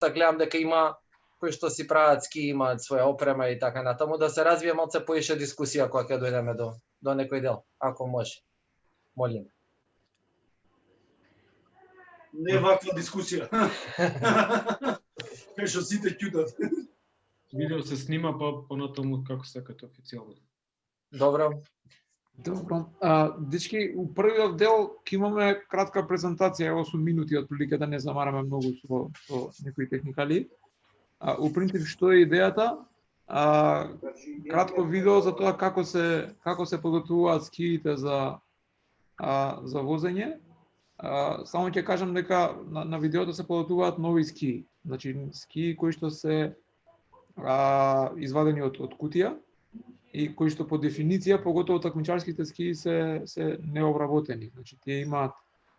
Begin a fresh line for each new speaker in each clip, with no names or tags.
гледам дека има кои што си прават ски, имаат своја опрема и така натаму, да се развие малце поише дискусија кога ќе дојдеме до некој дел, ако може. Молим.
Не ваква дискусија. Кај што сите ќутат.
Видео се снима понатаму како сакате официјално.
Добро.
Добро. Дечки, у првиот дел ќе имаме кратка презентација, 8 минути отприлика, да не замараме многу со некои техникали. У принцип, што е идејата? Кратко видео за тоа како се подготвуваат скиите за возење. Само ќе кажам дека на видеото се подготвуваат нови скии. Значи, скии кои што се извадени од кутија и кои што по дефиниција, поготово такмичарските скии се необработени. Значи, тие имаат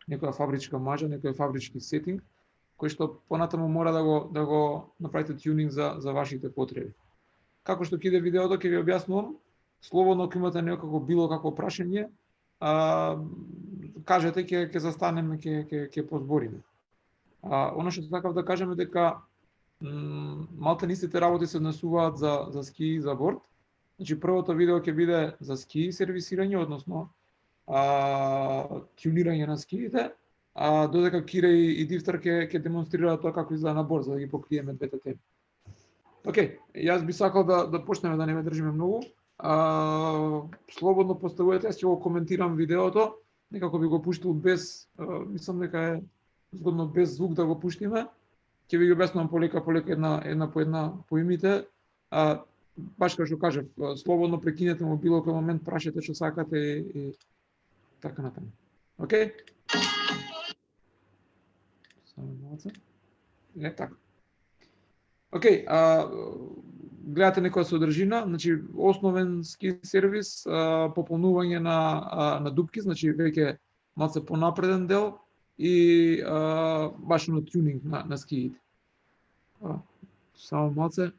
некоја фабричка мажа, некој фабрички сетинг, кој што понатаму мора да го направите тюнинг за вашите потреби. Како што ќе иде видеото, ќе ви објаснувам. Слободно, ако имате некако било какво прашање, кажете, ќе застанеме, ќе позбориме. Оно што сакав да кажеме дека малте истите работи се однесуваат за ски и за борд. Значи, првото видео ќе биде за ски сервисирање, односно тюнирање на скиите, додека Кира и Дифтер ќе демонстрираат тоа како изгледа на борд, за да ги покриеме двете теми. Океј, јас би сакал да почнеме, да не ме држиме многу. Слободно поставувате, јас ќе го коментирам видеото, некако би го пуштил без, мислам дека е згодно без звук да го пуштиме. Ќе ви ги објаснувам полека една по една поимите. Баш како што кажав, слободно прекинете му било кој момент, прашете што сакате и така натаму. Океј? Само малце. Не така. Океј, гледате некоја содржина, значи основен ски сервис, пополнување на дупки, значи веќе малце понапреден дел и баш на тюнинг на скиите. Само малце.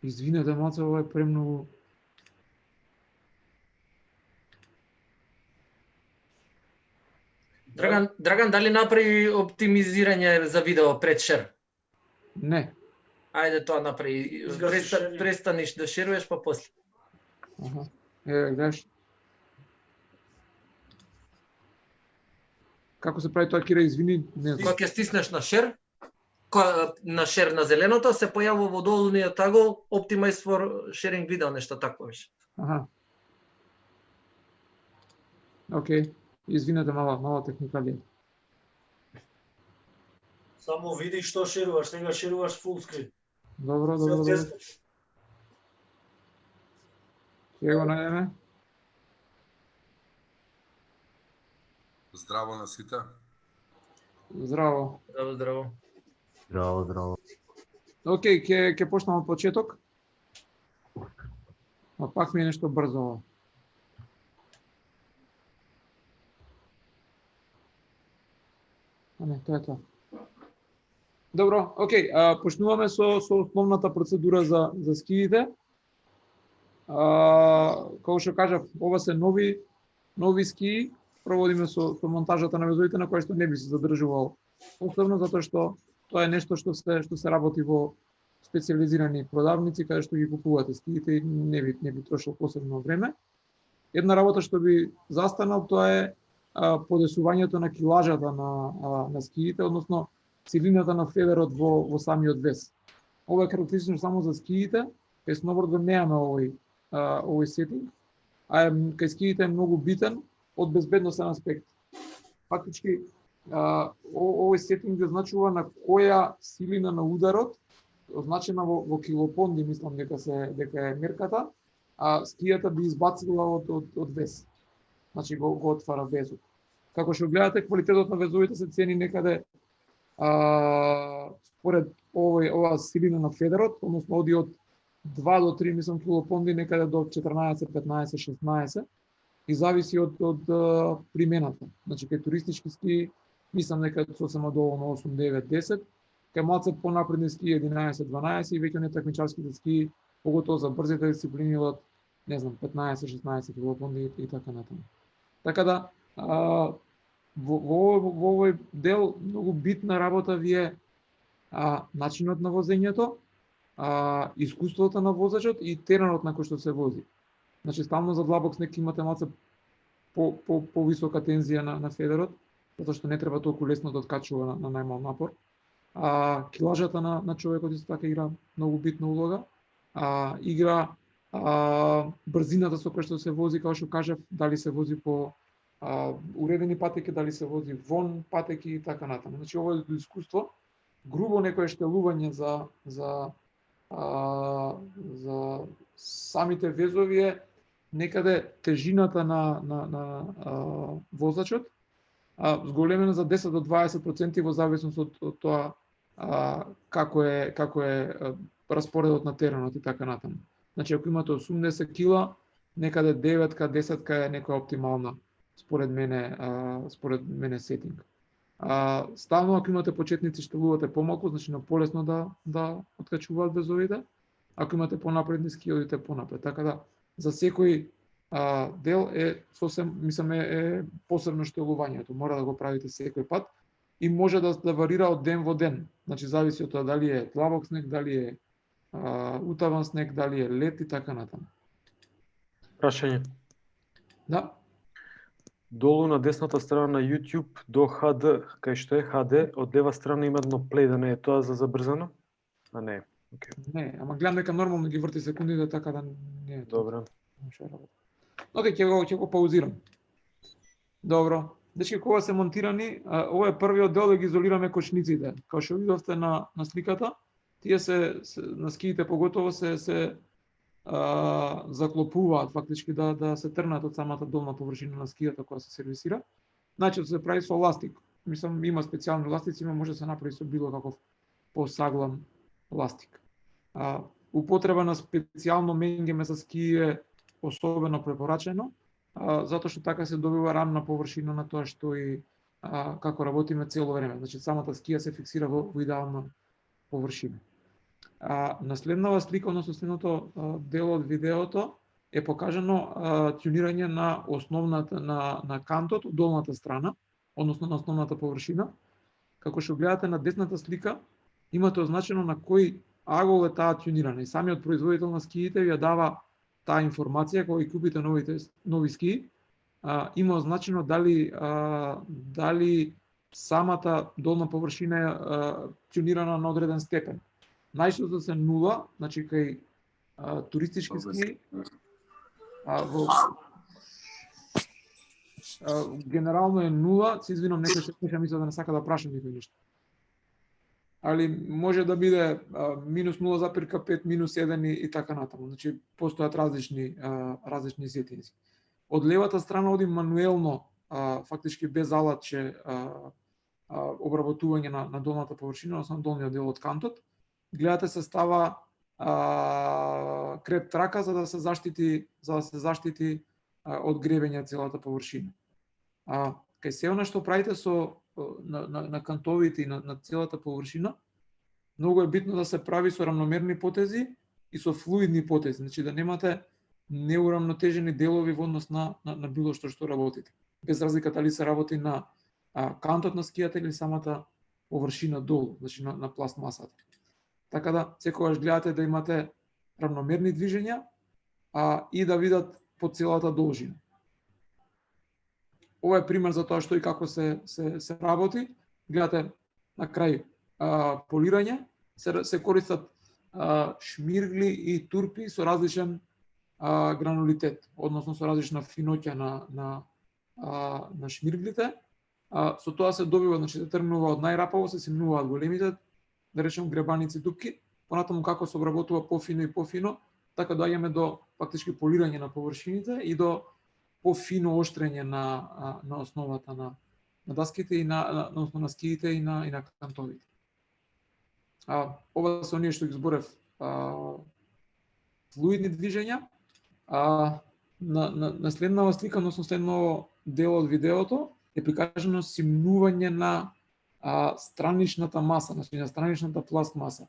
Извинете малце, ова е премногу.
Драган, дали направи оптимизирање за видео пред шер?
Не.
Ајде тоа направи. Престаниш да шеруваш, па после.
Гледаш. Како се прави тоа, Кира, извини?
Кога ќе стиснеш на шер, на шер на зеленото, се појавува во долниот тагол Optimize for Sharing Video, нешто такво беше.
Океј. Извинете, мала техникалија.
Само види што шеруваш, сега шеруваш фул скрин.
Добро. Ќе го најдеме.
Здраво на сите.
Здраво.
Здраво.
Океј, ќе почнам од почеток. Пак ми е нешто брзо. Не, тоа е тоа. Добро, океј, почнуваме со основната процедура за скиите. Како што кажав, ова се нови скии. Проводиме со монтажата на везовите, на која што не би се задржувал. Особено затоа што тоа е нешто што се работи во специјализирани продавници, каде што ги купувате скиите и не би трошил посебно време. Една работа што би застанал, тоа е подесувањето на килажата на скиите, односно силината на федерот во самиот вес. Ова е карактеристично само за скиите, кај сноубордот немаме овој сетинг, а кај скиите е многу битен од безбедносен аспект. Фактички, овој сетинг значува на која силина на ударот, означена во килопонди, мислам дека е мерката, а скијата би избацила од вес. Значи го отвара везот. Како што гледате, квалитетот на везовите се цени некаде според ова силина на федерот, односно оди од 2 до 3, мислам, килопонди, некаде до 14, 15, 16 и зависи од примената. Значи, кај туристички ски, мислам некаде со само доволно 8, 9, 10, кај малце понапредни ски 11, 12 и веќе нетакмичарските ски, поготово за брзите дисциплини од, не знам, 15, 16 килопонди и така натаму. Така да, во овој дел многу битна работа ви е начинот на возењето, искуството на возачот и теренот на кој што се вози. Значи стално за длабок снег имате малце повисока тензија на федерот, затоа што не треба толку лесно да откачува на најмал напор. Килажата на човекот исто така игра многу битна улога. Игра брзината со која што се вози, како што кажав, дали се вози по уредени патеки, дали се вози вон патеки и така натаму. Значи ова е искуство, грубо некое штелување за самите везови е некаде тежината на возачот зголемена за 10 до 20% во зависност од тоа како е распоредот на теренот и така натаму. Значи ако имате 80 кила, некаде 9-ка, 10-ка е некоја оптимална според мене сетинг. Стално ако имате почетници штелувате помалку, значи на полесно да откачуваат везовите. Ако имате понапредни ски, одите понапред. Така да за секој дел е сосем, мислам е посебно штелувањето. Мора да го правите секој пат и може да варира од ден во ден. Значи зависи од тоа дали е длабок снег, дали е утаван снег, дали е лет и така натаму.
Прашање.
Да.
Долу на десната страна на YouTube до HD, кај што е HD, од лева страна има едно play, да не е тоа за забрзано? А не. Okay.
Не, ама гледам дека нормално ги врти секундите, така да не е тоа.
Добре.
Океј, ќе го паузирам. Добро. Дечки, кога се монтирани, ова е првиот дел да ги изолираме кочниците. Као што видовте на сликата, тие се на скиите поготово се заклопуваат фактички да се трнат од самата долна површина на скијата која се сервисира. Значи се прави со ластик. Мислам има специјални ластици, може да се направи со било каков посаглам ластик. Употреба на специјално менгеме за ски е особено препорачено, затоа што така се добива рамна површина на тоа што и како работиме цело време. Значи самата скија се фиксира во идеална површина. На следнава слика, односно следното дел од видеото е покажано тюнирање на основната на кантот од долната страна, односно на основната површина. Како што гледате на десната слика, имате означено на кој агол е таа тюнирана и самиот производител на скиите ви ја дава таа информација кога ги купите нови ски, има означено дали самата долна површина е тюнирана на одреден степен. Најчесто се нула, значи кај туристички ски, генерално е нула, се извинам, некој се смеша, мисля да не сака да прашам никој нешто. Али може да биде минус 0,5, минус 1 и така натаму. Значи постојат различни сетинзи. Од левата страна оди мануелно, фактички без алатче, обработување на долната површина, односно долниот дел од кантот. Гледате се става креп трака за да се заштити од гребење целата површина. Кај се она што правите на кантовите и на целата површина, многу е битно да се прави со рамномерни потези и со флуидни потези, значи да немате неурамнотежени делови во однос на било што работите. Без разлика дали се работи на кантот на скијата или самата површина долу, значи на пластмасата. Така да секогаш гледате да имате рамномерни движења и да видат по целата должина. Ова е пример за тоа што и како се работи. Гледате на крај полирање, се користат шмиргли и турпи со различен гранулитет, односно со различна финоќа на шмирглите. Со тоа се добива, значи се тргнува од најрапаво, се симнуваат големите, да речем гребаници дупки, понатаму како се обработува пофино и пофино, така доаѓаме до фактички полирање на површините и до пофино оштрење на основата на даските и на скиите и на кантовите. Ова се оние што ги зборев флуидни движења. На следнава слика, односно следно дел од видеото е прикажано симнување на страничната маса, значи на страничната пластмаса.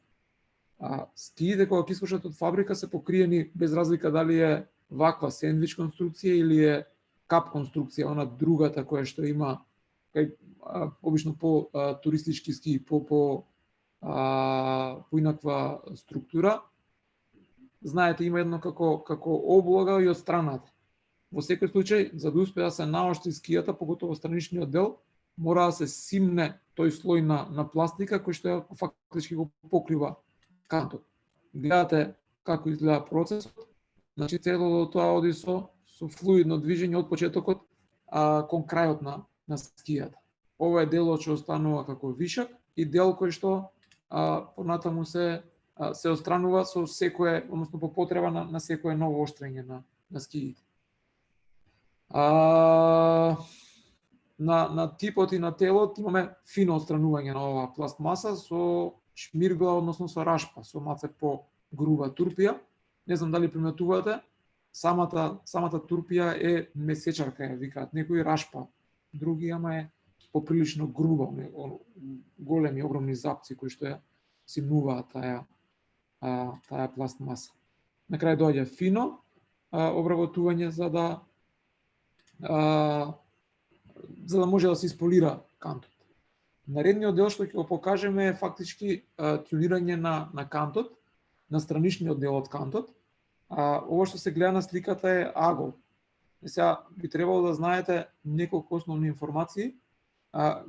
Скиите кога ги искушат од фабрика се покриени без разлика дали е ваква сендвич конструкција или е кап конструкција, она другата која што има кај обично по туристички ски, по инаква структура. Знаете, има едно како облога и од страната. Во секој случај, за да успее да се наоштри скијата, поготово страничниот дел, мора да се симне тој слој на пластика кој што фактички го покрива кантот. Гледате како изгледа процесот. Значи целото тоа оди со флуидно движење од почетокот кон крајот на скијата. Ова е делот што останува како вишак и дел кој што понатаму се отстранува со секое, односно по потреба на секое ново оштрење на скиите. На типот и на телот имаме фино отстранување на оваа пластмаса со шмиргла, односно со рашпа, со малце по груба турпија. Не знам дали приметувате, самата турпија е месечарка, ја викаат некои, рашпа, други, ама е поприлично груба, големи, огромни запци кои што ја симнуваат таа пластмаса. На крај доаѓа фино обработување за да може да се исполира кантот. Наредниот дел што ќе го покажеме е фактички тюнирање на кантот, на страничниот дел од кантот. Ова што се гледа на сликата е агол. Сега би требало да знаете неколку основни информации.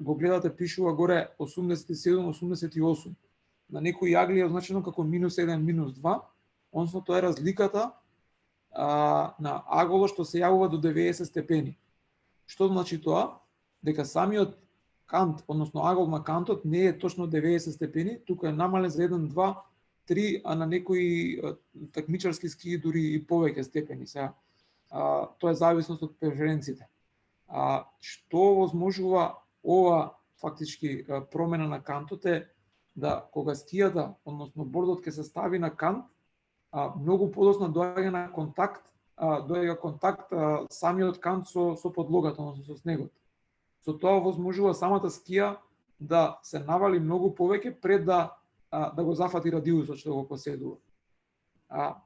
Го гледате, пишува горе 87-88. На некои јагли е означено како -1, -2, односно тоа е разликата на аголот што се јавува до 90 степени. Што значи тоа? Дека самиот кант, односно агол на кантот не е точно 90 степени, туку е намален за 1, 2, 3, а на некои такмичарски ски дури и повеќе степени. Сега, тоа е зависност од преференциите. Што возможува ова фактички промена на кантот е да кога скијата, односно бордот ќе се стави на кант, многу подоцна доаѓа контакт самиот кант со подлогата, односно со снегот. Со тоа возможува самата скија да се навали многу повеќе пред да го зафати радиусот што го поседува.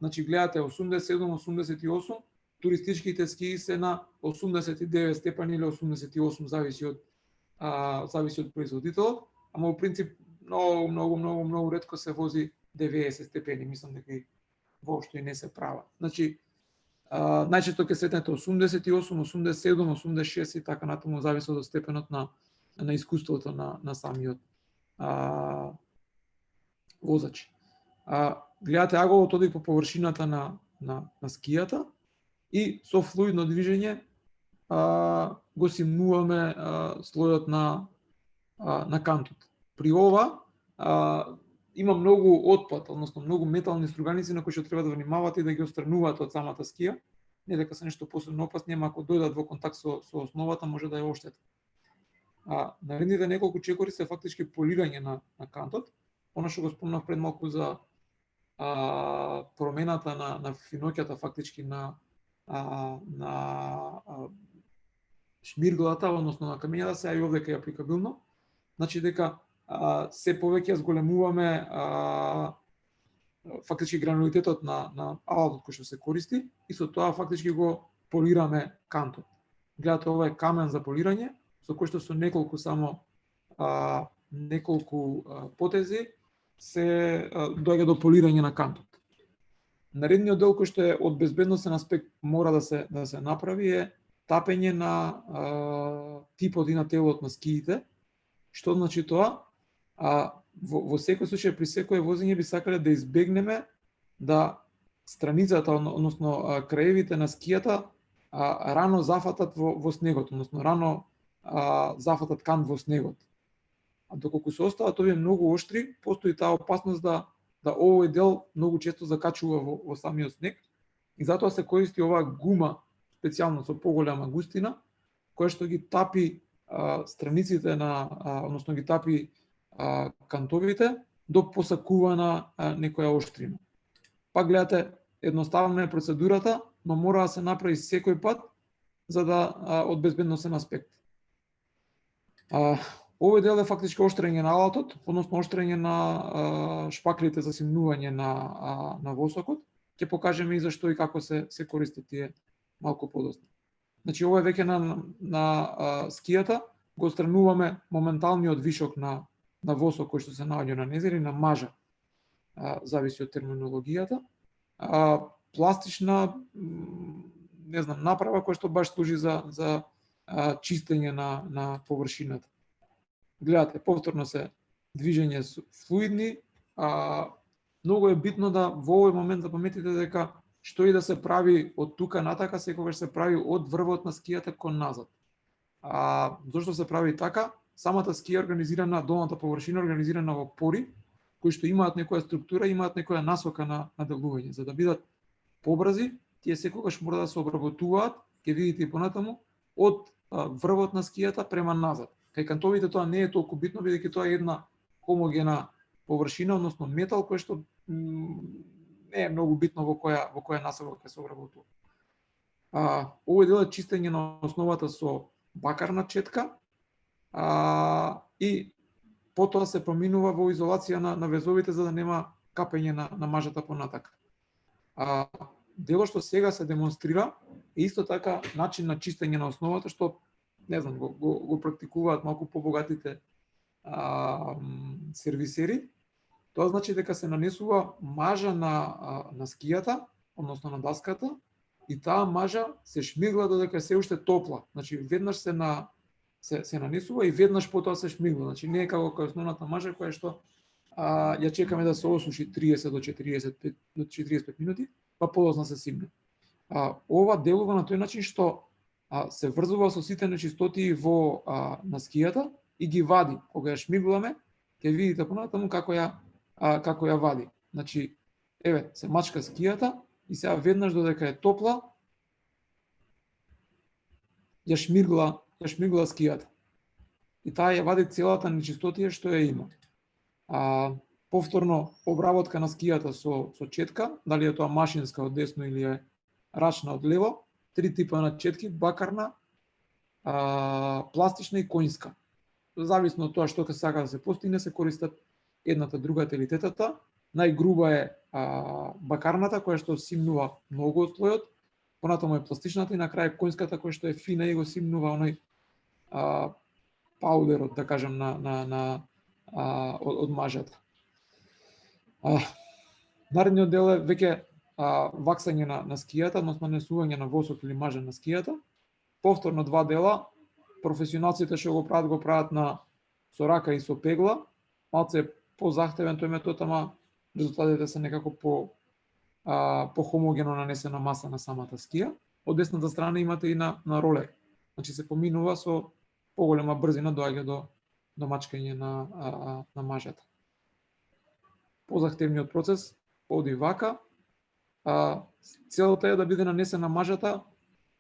Значи гледате 87-88, туристичките скии се на 89 степени или 88, зависи од производителот, ама во принцип многу ретко се вози 90 степени, мислам дека воопшто и не се права. Значи најчесто ќе сретнете 88, 87, 86 и така натаму, зависи од степенот на искуството на самиот возач. Гледате аголот оди по површината на скијата и со флуидно движење го симнуваме слојот на кантот. При ова има многу отпад, односно многу метални струганици на кои што треба да внимавате и да ги отстранувате од самата скија. Не дека се нешто посебно опасни, ама ако дојдат во контакт со основата може да ја оштетат. Наредните неколку чекори се фактички полирање на кантот. Она што го спомнав пред малку за промената на финоќата фактички на шмирглата, односно на камењата, се јави овде кај апликабилно. Значи дека се повеќе ја зголемуваме фактички гранулитетот на алатот кој што се користи и со тоа фактички го полираме кантот. Гледате, ова е камен за полирање, со кој што со неколку потези се доаѓа до полирање на кантот. Наредниот дел кој што е од безбедносен аспект мора да се направи е тапење на типот и на телот на скиите. Што значи тоа? Во секој случај, при секое возење би сакале да избегнеме да страницата, односно краевите на скијата рано зафатат во снегот, односно рано зафатат кант во снегот. Доколку се остават овие многу оштри, постои таа опасност да овој дел многу често закачува во самиот снег и затоа се користи оваа гума специјално со поголема густина, која што ги тапи страниците односно ги тапи кантовите до посакувана некојаоштрина. Пак гледате, едноставна е процедурата, но мора да се направи секој пат за да од безбедносен аспект. Овој дел е фактички оштрење на алатот, односно оштрење на шпаклите за симнување на восокот. Ќе покажеме и зашто и како се користат тие малку подоцна. Значи ова е веќе на скијата, го странуваме моменталниот вишок на восок кој што се наоѓа на незер и на мажа. Зависи од терминологијата. Пластична, не знам, направа која што баш служи за чистење на површината. Гледате, повторно се движење флуидни, многу е битно да во овој момент да паметите дека што и да се прави од тука натака, секогаш се прави од врвот на скијата кон назад. Зошто се прави така? Самата скија организирана, долната површина организирана во пори, кои што имаат некоја структура, имаат некоја насока на делување. За да бидат побрзи, тие секогаш мора да се обработуваат, ќе видите и понатаму, од врвот на скијата према назад. Кај кантовите тоа не е толку битно, бидејќи тоа е една хомогена површина, односно метал кој што не е многу битно во која насока ќе се обработува. Овој дел е чистење на основата со бакарна четка и потоа се проминува во изолација на везовите за да нема капење на мажата понатака. Дело што сега се демонстрира е исто така начин на чистење на основата што не знам го практикуваат малку побогатите сервисери. Тоа значи дека се нанесува мажа на скијата, односно на даската, и таа мажа се шмигла додека се уште топла. Значи веднаш се нанесува и веднаш потоа се шмигла. Значи не е како кај основната мажа која што ја чекаме да се осуши 30 до 45 минути, па подоцна се симне. Ова делува на тој начин што се врзува со сите нечистоти на скијата и ги вади. Кога ја шмигламе, ќе видите понатаму како ја вади. Значи, еве, се мачка скијата и сега веднаш додека е топла, ја шмигла скијата. И таа ја вади целата нечистотија што ја има. Повторно обработка на скијата со четка, дали е тоа машинска од десно или е рачна од лево, 3 типа на четки, бакарна, пластична и конјска. Зависно од тоа што ќе сака да се постигне, се користат едната, другата или тетата. Најгруба е бакарната, која што симнува многу од слојот, понатаму е пластичната и на крај конјската која што е фина и го симнува оној паудерот, да кажам, од мажата. Наредниот дел е веќе ваксање на скијата, односно нанесување на восок или мажа на скијата. Повторно 2 дела. Професионалците што го прават со рака и со пегла. Малце е позахтевен тој метод, ама резултатите се некако по хомогено нанесена маса на самата скија. Од десната страна имате и на ролер. Значи се поминува со поголема брзина доаѓа до мачкање на мажата. Позахтевниот процес оди вака. Целата е да биде нанесена мажата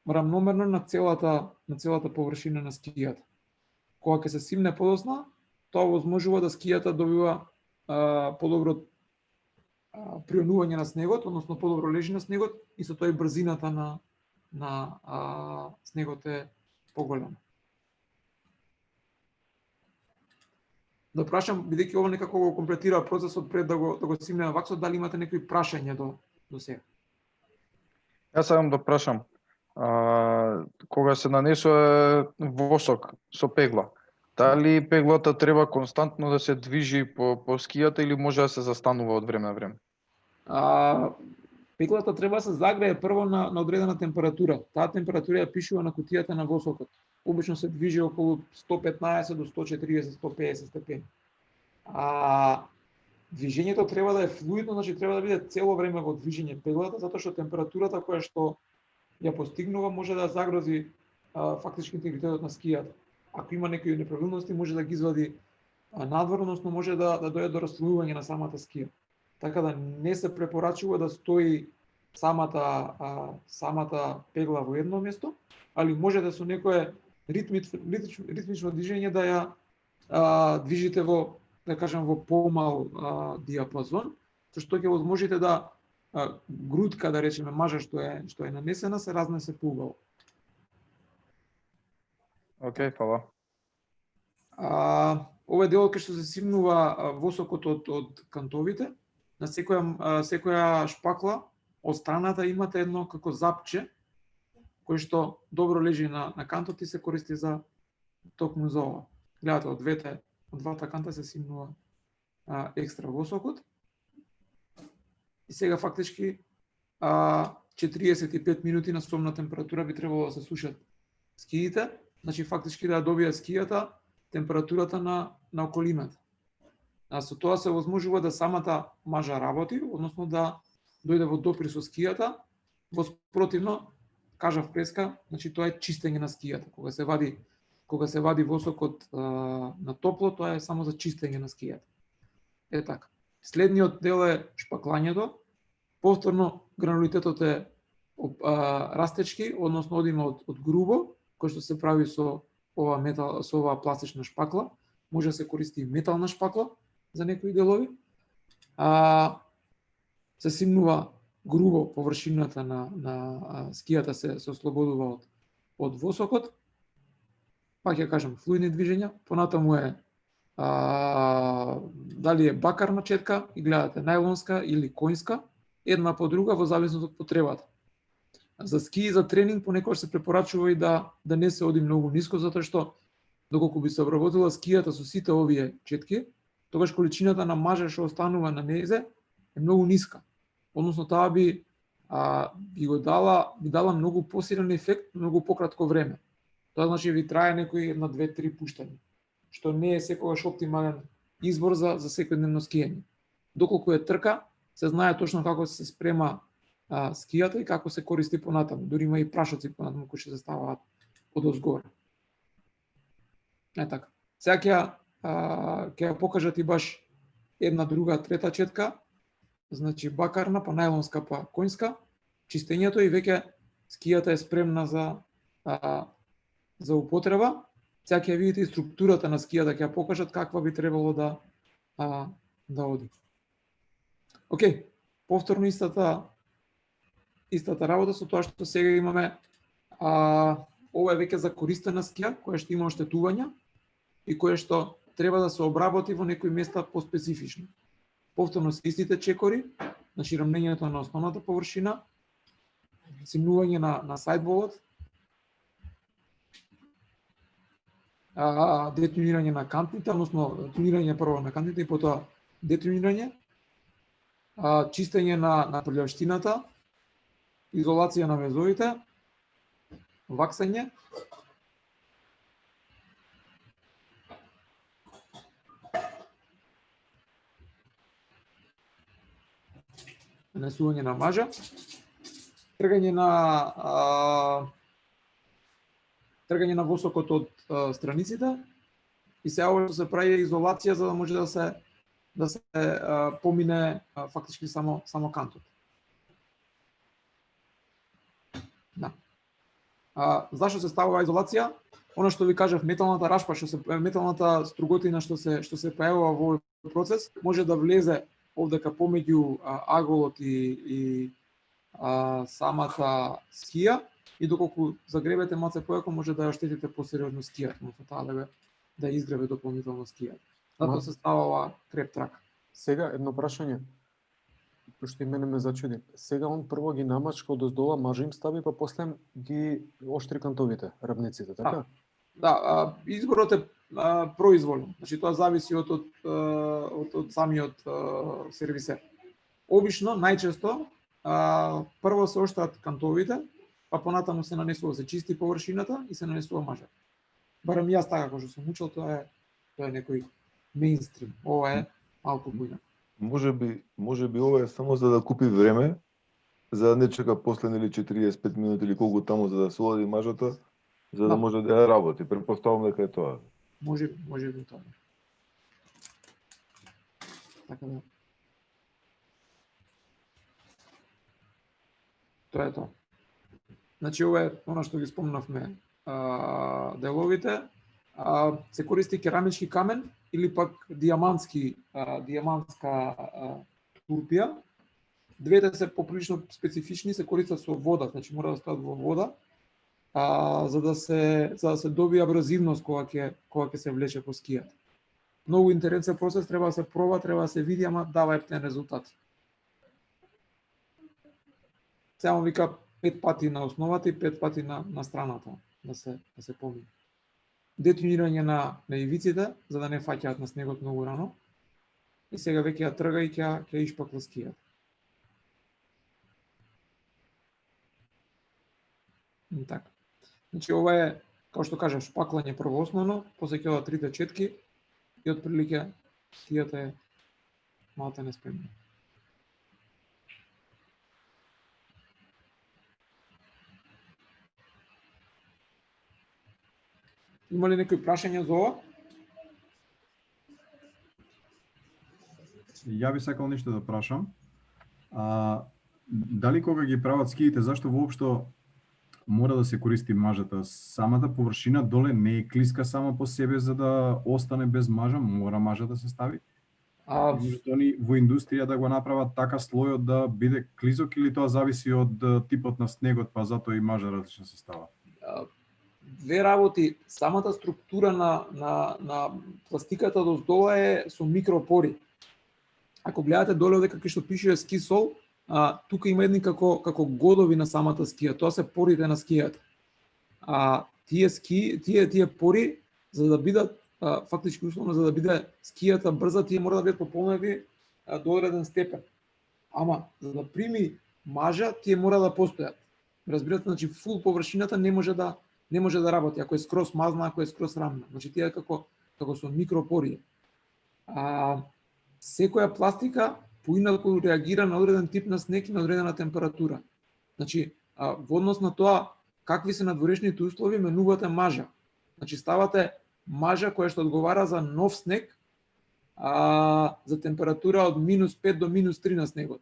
рамномерно на целата површина на скијата. Кога ќе се симне подоцна, тоа возможува да скијата добива подобро прионување на снегот, односно подобро лежи на снегот и со тоа и брзината на снегот е поголема. Да прашам, бидејќи ова некако го комплетира процесот пред да го симне ваксот, дали имате некои прашања до сега?
Јас сакам да прашам, кога се нанесува восок со пегла, дали пеглата треба константно да се движи по скијата или може да се застанува од време на време?
Пеглата треба да се загрее прво на одредена температура. Таа температура ја пишува на кутијата на восокот. Обично се движи околу 115 до 140-150 степени. Движењето треба да е флуидно, значи треба да биде цело време во движење пеглата, затоа што температурата која што ја постигнува може да загрози фактички интегритетот на скијата. Ако има некои неправилности, може да ги извади надвор, односно може да дојде до раслојување на самата скија. Така да не се препорачува да стои самата пегла во едно место, али може да со некое ритмично движење да ја движите во, да кажем, во помал диапазон, со што ќе возможите да грудка, да речеме, мажа што е нанесена, се разнесе поубаво.
Океј, фала.
Овој дел кај што се симнува восокот од кантовите, на секоја шпакла од страната имате едно како запче, кој што добро лежи на кантот и се користи за токму за ова. Гледате, од двата канта се симнува екстра восокот. И сега фактички 45 минути на сомна температура би требало да се сушат скиите, значи фактички да добија скијата температурата на околината. А со тоа се возможува да самата мажа работи, односно да дојде во допир со скијата, во спротивно, кажав преска, значи тоа е чистење на скијата. Кога се вади восокот на топло, тоа е само за чистење на скијата. Е така. Следниот дел е шпаклањето. Повторно гранулитетот е растечки, односно одиме од грубо, кој што се прави со оваа пластична шпакла. Може да се користи и метална шпакла за некои делови. Се симнува грубо површината на скијата се ослободува од восокот. Пак ја кажам, флуидни движења, понатаму е дали е бакарна четка и гледате најлонска или коњска, една по друга во зависност од потребата. За ски и за тренинг понекогаш се препорачува и да не се оди многу ниско, затоа што доколку би се обработила скијата со сите овие четки, тогаш количината на мажа што останува на незе е многу ниска. Односно таа би дала многу посилен ефект, многу пократко време. Тоа значи ви трае некои 1, 2, 3 пуштања, што не е секогаш оптимален избор за секојдневно скијање. Доколку е трка, се знае точно како се спрема скијата и како се користи понатаму. Дури има и прашоци понатаму кои ќе се ставаат одозгоре. Е така. Сега ќе ја покажат и баш една, друга, трета четка, значи бакарна, па најлонска, па коњска, чистењето и веќе скијата е спремна за употреба. Сега ќе видите и структурата на скијата, ќе ја покажат каква би требало да оди. Океј, повторно истата работа со тоа што сега имаме ова е веќе за користена скија, која што има оштетувања и која што треба да се обработи во некои места поспецифично. Повторно се истите чекори, значи рамнењето на основната површина, симнување на сайдболот, детунирање на кантните, односно тунирање прво на кантните и потоа детунирање, чистење на прљавштината, изолација на везовите, ваксање, нанесување на мажа, тргање на восокот од страниците и сега ова што се прави изолација за да може да се помине фактички само кантот. Да. Зашто се ставува изолација? Она што ви кажав, металната рашпа, металната струготина што се појавува во овој процес, може да влезе овдека помеѓу аголот и самата скија и доколку загребете малце појако може да ја оштетите посериозно скијата, односно таа да изгребе дополнително скијата. Затоа се става креп трака.
Сега едно прашање, што и мене ме зачуди. Сега он прво ги намачка одоздола, мажа им стави, па после ги оштри кантовите, рабниците, така?
Да, изборот е произволен. Значи тоа зависи од самиот сервисер. Обично, најчесто, прво се оштат кантовите, па понатаму се нанесува, се чисти површината и се нанесува мажа. Барем јас така како што сум учил, тоа е некој мејнстрим. Ова е малку бујна.
Може би ова е само за да купи време, за да не чека после 45 минути или колку таму за да се олади мажата, за да може да работи. Претпоставувам дека е тоа.
Може би тоа. Така да. Тоа е тоа. Значи ова е она што ги спомнавме деловите. Се користи керамички камен или пак диамантска турпија. Двете се поприлично специфични, се користат со вода, значи мора да стоат во вода, за да се добие абразивност кога ќе се влече по скијата. Многу интересен процес, треба да се проба, треба да се види, ама дава ефтен резултати. Само вика 5 пати на основата и 5 пати на страната да се помине. детонирање на ивиците, за да не фаќаат на снегот многу рано. И сега веќе ја трга и ќе ишпакла скијата. Така. Значи ова е, како што кажав, шпаклање прво основно, после ќе одат трите четки и отприлике скијата е малку неспремна. Има ли некои прашања за ова?
Ја би сакал нешто да прашам. Дали кога ги прават скиите, зашто воопшто мора да се користи мажата? Самата површина доле не е клиска сама по себе за да остане без мажа, мора мажа да се стави? Можат они во индустрија да го направат така слојот да биде клизок или тоа зависи од типот на снегот, па затоа и мажа различно се става?
Две работи. Самата структура на пластиката доздола е со микропори. Ако гледате доле овде како што пише ски сол, тука има едни како годови на самата скија. Тоа се порите на скијата. Тие пори за да бидат фактички условно за да биде скијата брза, тие мора да бидат пополнети до одреден степен. Ама за да прими мажа, тие мора да постојат. Разбирате, значи фул површината не може да работи ако е скроз мазна, ако е скроз рамна. Значи тие како со микропори. Секоја пластика поинаку реагира на одреден тип на снег и на одредена температура. Значи, во однос на тоа какви се надворешните услови, менувате мажа. Значи, ставате мажа која што одговара за нов снег, за температура од -5 до -3 на снегот.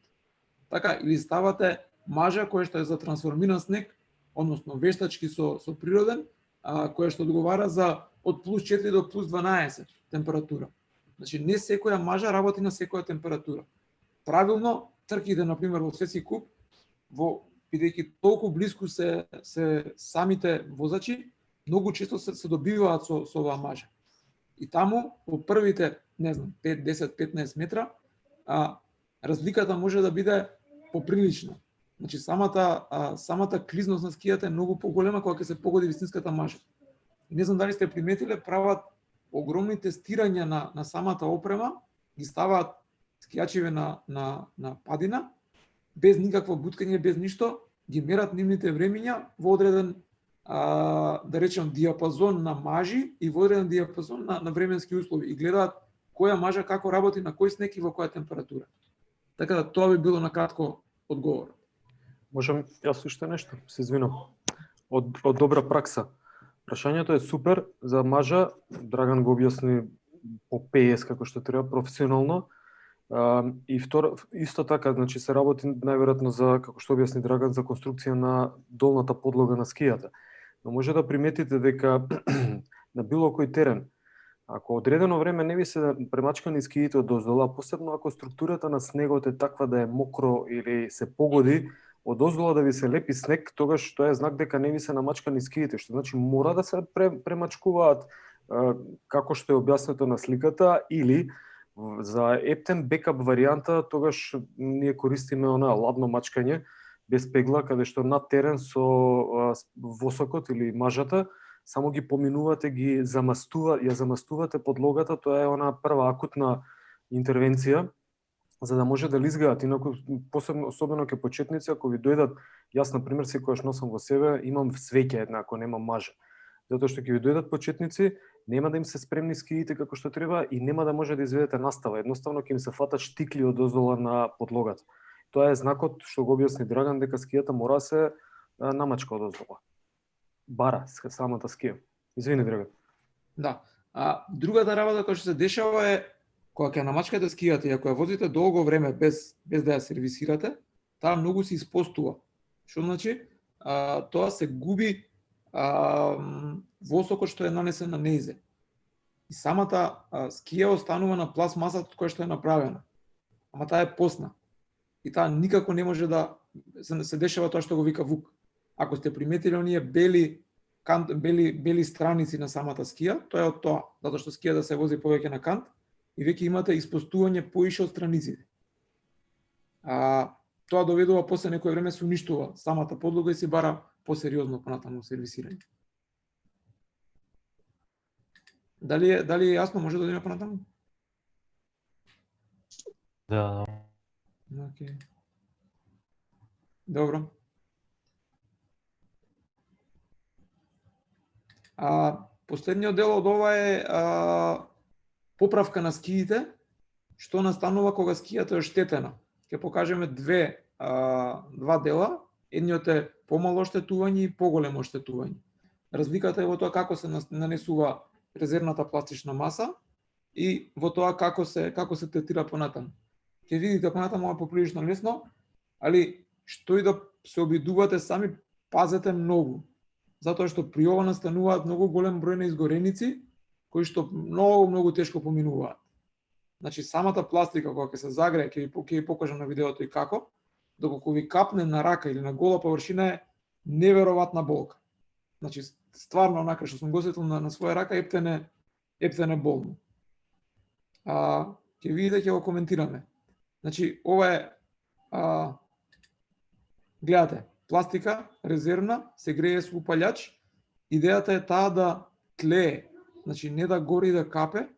Така, или ставате мажа која што е за трансформиран снег, односно вештачки со природен, која што одговара за од +4 до +12 температура. Значи, не секоја мажа работи на секоја температура. Правилно, трките, например, во светски куп, бидејќи толку блиску се самите возачи, многу често се добиваат со оваа мажа. И таму, во првите, 5, 10, 15 метра, разликата може да биде поприлична. Значи, самата клизност на скијата е многу поголема кога ќе се погоди вистинската мажа. И не знам дали сте приметиле, прават огромни тестирања на самата опрема, ги ставаат скијачеве на падина, без никакво буткање, без ништо, ги мерат нивните времиња во одреден, да речем, диапазон на мажи и во одреден диапазон на временски услови и гледаат која мажа како работи на кој снег и во која температура. Така да тоа би било на кратко одговор.
Можам јас уште нешто, се извинам. Од добра пракса. Прашањето е супер за мажа, Драган го објасни по ПС како што треба професионално. И второ, исто така, значи се работи најверојатно за, како што објасни Драган, за конструкција на долната подлога на скијата. Но може да приметите дека на било кој терен, ако одредено време не ви се премачкани скиите од доздола, посебно ако структурата на снегот е таква да е мокро или се погоди, од доздола да ви се лепи снег, тогаш тоа е знак дека не ви се намачкани скиите, што значи мора да се премачкуваат како што е објаснето на сликата, или за ептен бекап варијанта, тогаш ние користиме ладно мачкање без пегла, каде што на терен со восокот или мажата само ги поминувате, ја замастувате подлогата, тоа е прва акутна интервенција за да може да лизгаат. Инаку, особено ке почетници, ако ви дојдат, јас, например, секојаш носам во себе, имам свеќе една, ако нема мажа. Затоа што ќе ви дојдат почетници, нема да им се спремни скиите како што треба и нема да може да изведете настава. Едноставно ќе им се фатат штикли од доздола на подлогата. Тоа е знакот што го објасни Драган дека скијата мора се намачка од доздола. Бара самата скија. Извини, Драган.
Да. Другата работа која што се дешава е кога ќе намачкате скијата и ако ја возите долго време без да ја сервисирате, таа многу се испостува. Што значи? Тоа се губи восокот што е нанесен на нејзе. И самата скија останува на пластмасата која што е направена. Ама таа е посна. И таа никако не може да се дешава тоа што го вика Вук. Ако сте приметили оние бели страници на самата скија, тоа е од тоа, затоа што скијата се вози повеќе на кант и веќе имате испостување поише од страниците. Тоа доведува после некој време се уништува самата подлога и се бара посериозно понатаму сервисирање. Дали е јасно, може да одиме понатаму?
Да,
Океј. Добро. Последниот дел од ова е поправка на скиите, што настанува кога скијата е оштетена. Ќе покажеме два дела. Едниот е помало оштетување и поголемо оштетување. Разликата е во тоа како се нанесува резервната пластична маса и во тоа како се третира понатаму. Ќе видите понатаму е поприлично лесно, али што и да се обидувате сами, пазете многу. Затоа што при ова настануваат многу голем број на изгореници, кои што многу тешко поминуваат. Значи, самата пластика, кога ќе се загрее, ќе ви покажам на видеото и како, доколку ви капне на рака или на гола површина е неверојатна болка. Значи, стварно, онака што сум го осетил на своја рака, ептене болно. Ќе видите, ќе го коментираме. Значи, ова е, гледате, пластика, резервна, се грее со упалјач. Идејата е таа да тлее, значи не да гори и да капе,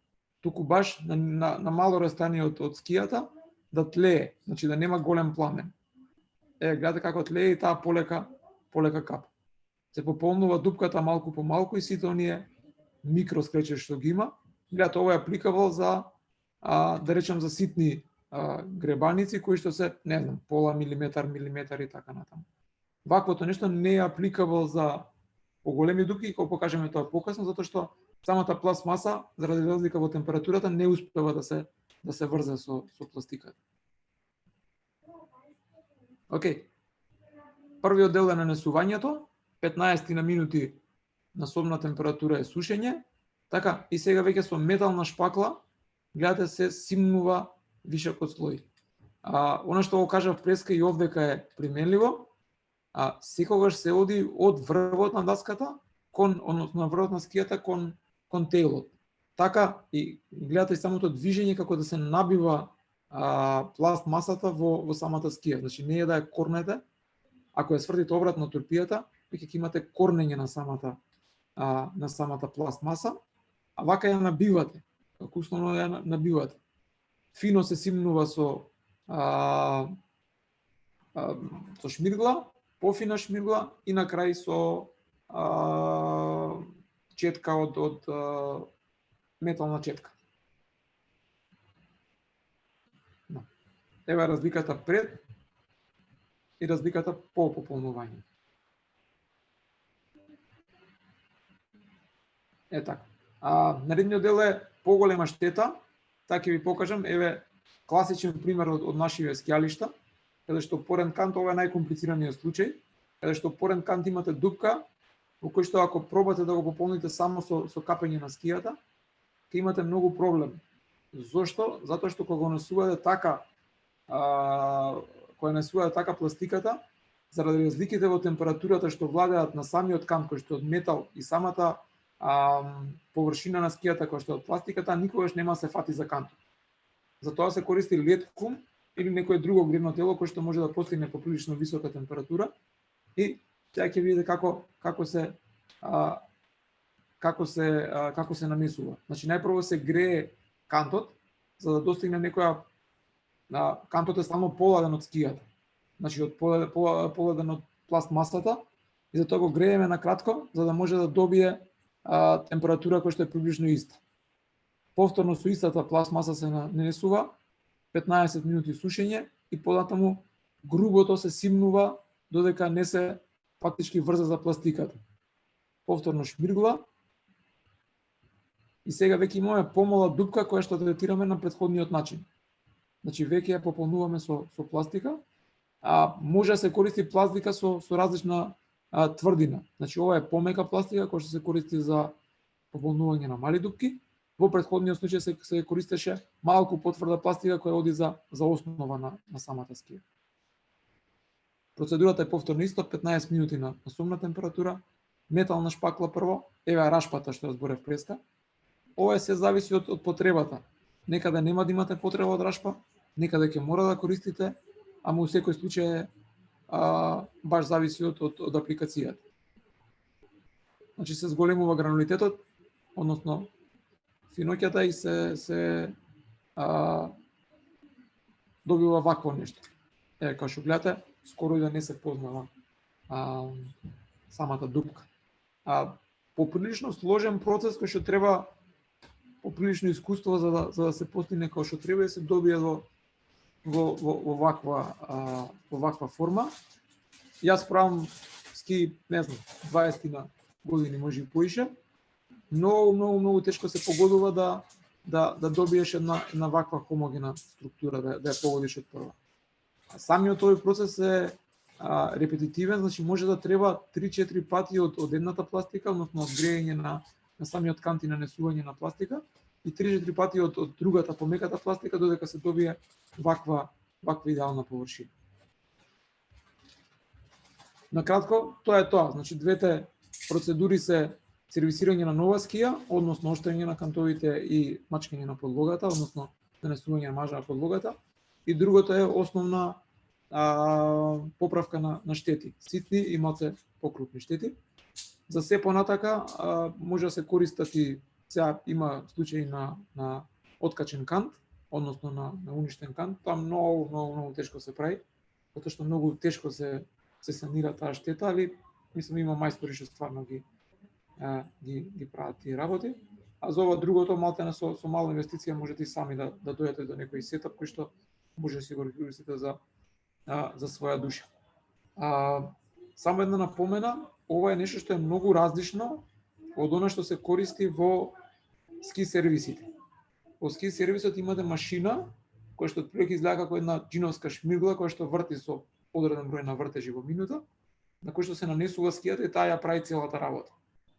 туку баш на мало растание од скијата да тлее, значи да нема голем пламен. Гледате како тлее и таа полека капа. Се пополнува дупката малку по малку и сите оние микроскречи што ги има. Гледате, ова е апликабл за, да речем, за ситни гребаници кои што се, не знам, пола милиметар и така натаму. Ваквото нешто не е апликабл за поголеми дупки, кога покажеме тоа покасно, затоа што самата пластмаса, заради разлика во температурата, не успева да се врзе со пластиката. Океј. Првиот дел е нанесувањето, 15 на минути на собна температура е сушење, така, и сега веќе со метална шпакла, гледате, се симнува вишокот слој. Она што го кажав преска и овдека е применливо, секогаш се оди од врвот на даската односно на врвот на скијата кон тейлот. Така и гледате самото движење како да се набива пластмасата во самата скија. Значи не е да ја корнете, ако ја свртите обратно турпијата, веќе ќе имате корнење на самата пластмаса, а вака ја набивате. Како основно ја набивате. Фино се симнува со шмиргла, пофина шмиргла и на крај со четка од метална четка. Ева разликата пред и разликата по пополнување. Така. Наредниот дел е поголема штета. Така ќе ви покажам, еве класичен пример од нашиве скијалишта, каде што порен кант, ова е најкомплицираниот случај, каде што порен кант имате дупка, во кој што ако пробате да го пополните само со капење на скијата, ќе имате многу проблем. Зошто? Затоа што кога носувате така, пластиката, заради разликите во температурата што владеат на самиот кант, кој што од метал и самата површина на скијата кој што од пластиката, никогаш нема се фати за кантот. Затоа се користи леткум или некое друго гребно тело кој што може да постигне поприлично висока температура и сега ќе видите како се нанесува. Значи најпрво се грее кантот за да достигне некоја кантот е само поладен од скијата. Значи од поладен од пластмасата и затоа го грееме на кратко за да може да добие температура која што е приближно иста. Повторно со истата пластмаса се нанесува, 15 минути сушење и понатаму грубото се симнува додека не се фактички врза за пластиката. Повторно шмиргла и сега веќе имаме помала дупка која што третираме на претходниот начин. Значи веќе ја пополнуваме со пластика, може да се користи пластика со различна тврдина. Значи ова е помека пластика која што се користи за пополнување на мали дупки. Во претходниот случај се користеше малку потврда пластика која оди за основа на самата скија. Процедурата е повторно исто, 15 минути на сумна температура, метална шпакла прво, еве рашпата што зборев преска. Ова се зависи од потребата. Некаде нема да имате потреба од рашпа, некаде ќе мора да користите, ама во секој случај баш зависи од апликацијата. Значи се зголемува гранулитетот, односно финоќата и се добива вакво нешто. Како што гледате, скоро и да не се познава самата дупка. Поприлично сложен процес кој што треба поприлично искуство за да се постигне како што треба и се добие во ваква форма. Јас правам ски, не знам, 20 на години, може и поише. Многу тешко се погодува да добиеш една ваква хомогена структура, да ја погодиш од прва. Самиот овој процес е репетитивен, значи може да треба 3-4 пати од едната пластика, односно од грејење на самиот кант и нанесување на пластика, и 3-4 пати од другата помеката пластика додека се добие ваква идеална површина. Накратко, тоа е тоа. Значи двете процедури се сервисирање на нова скија, односно оштрење на кантовите и мачкање на подлогата, односно нанесување на мажа на подлогата, и другото е основна поправка на штети, ситни и малце покрупни штети. За се понатака може да се користат и сега има случаи на откачен кант, односно на уништен кант. Тоа многу тешко се прави, затоа што многу тешко се санира таа штета, али мислам има мајстори што стварно ги прават тие работи. А за ова другото малте со мала инвестиција можете и сами да дојдете до некој сетап кој што може да си го користите за своја душа. Само една напомена, ова е нешто што е многу различно од она што се користи во ски сервисите. Во ски сервисот имате машина која што отприлike изгледа како една џиновска шмиргла која што врти со одреден број на вртежи во минута, на кој што се нанесува скијата и таа ја прави целата работа.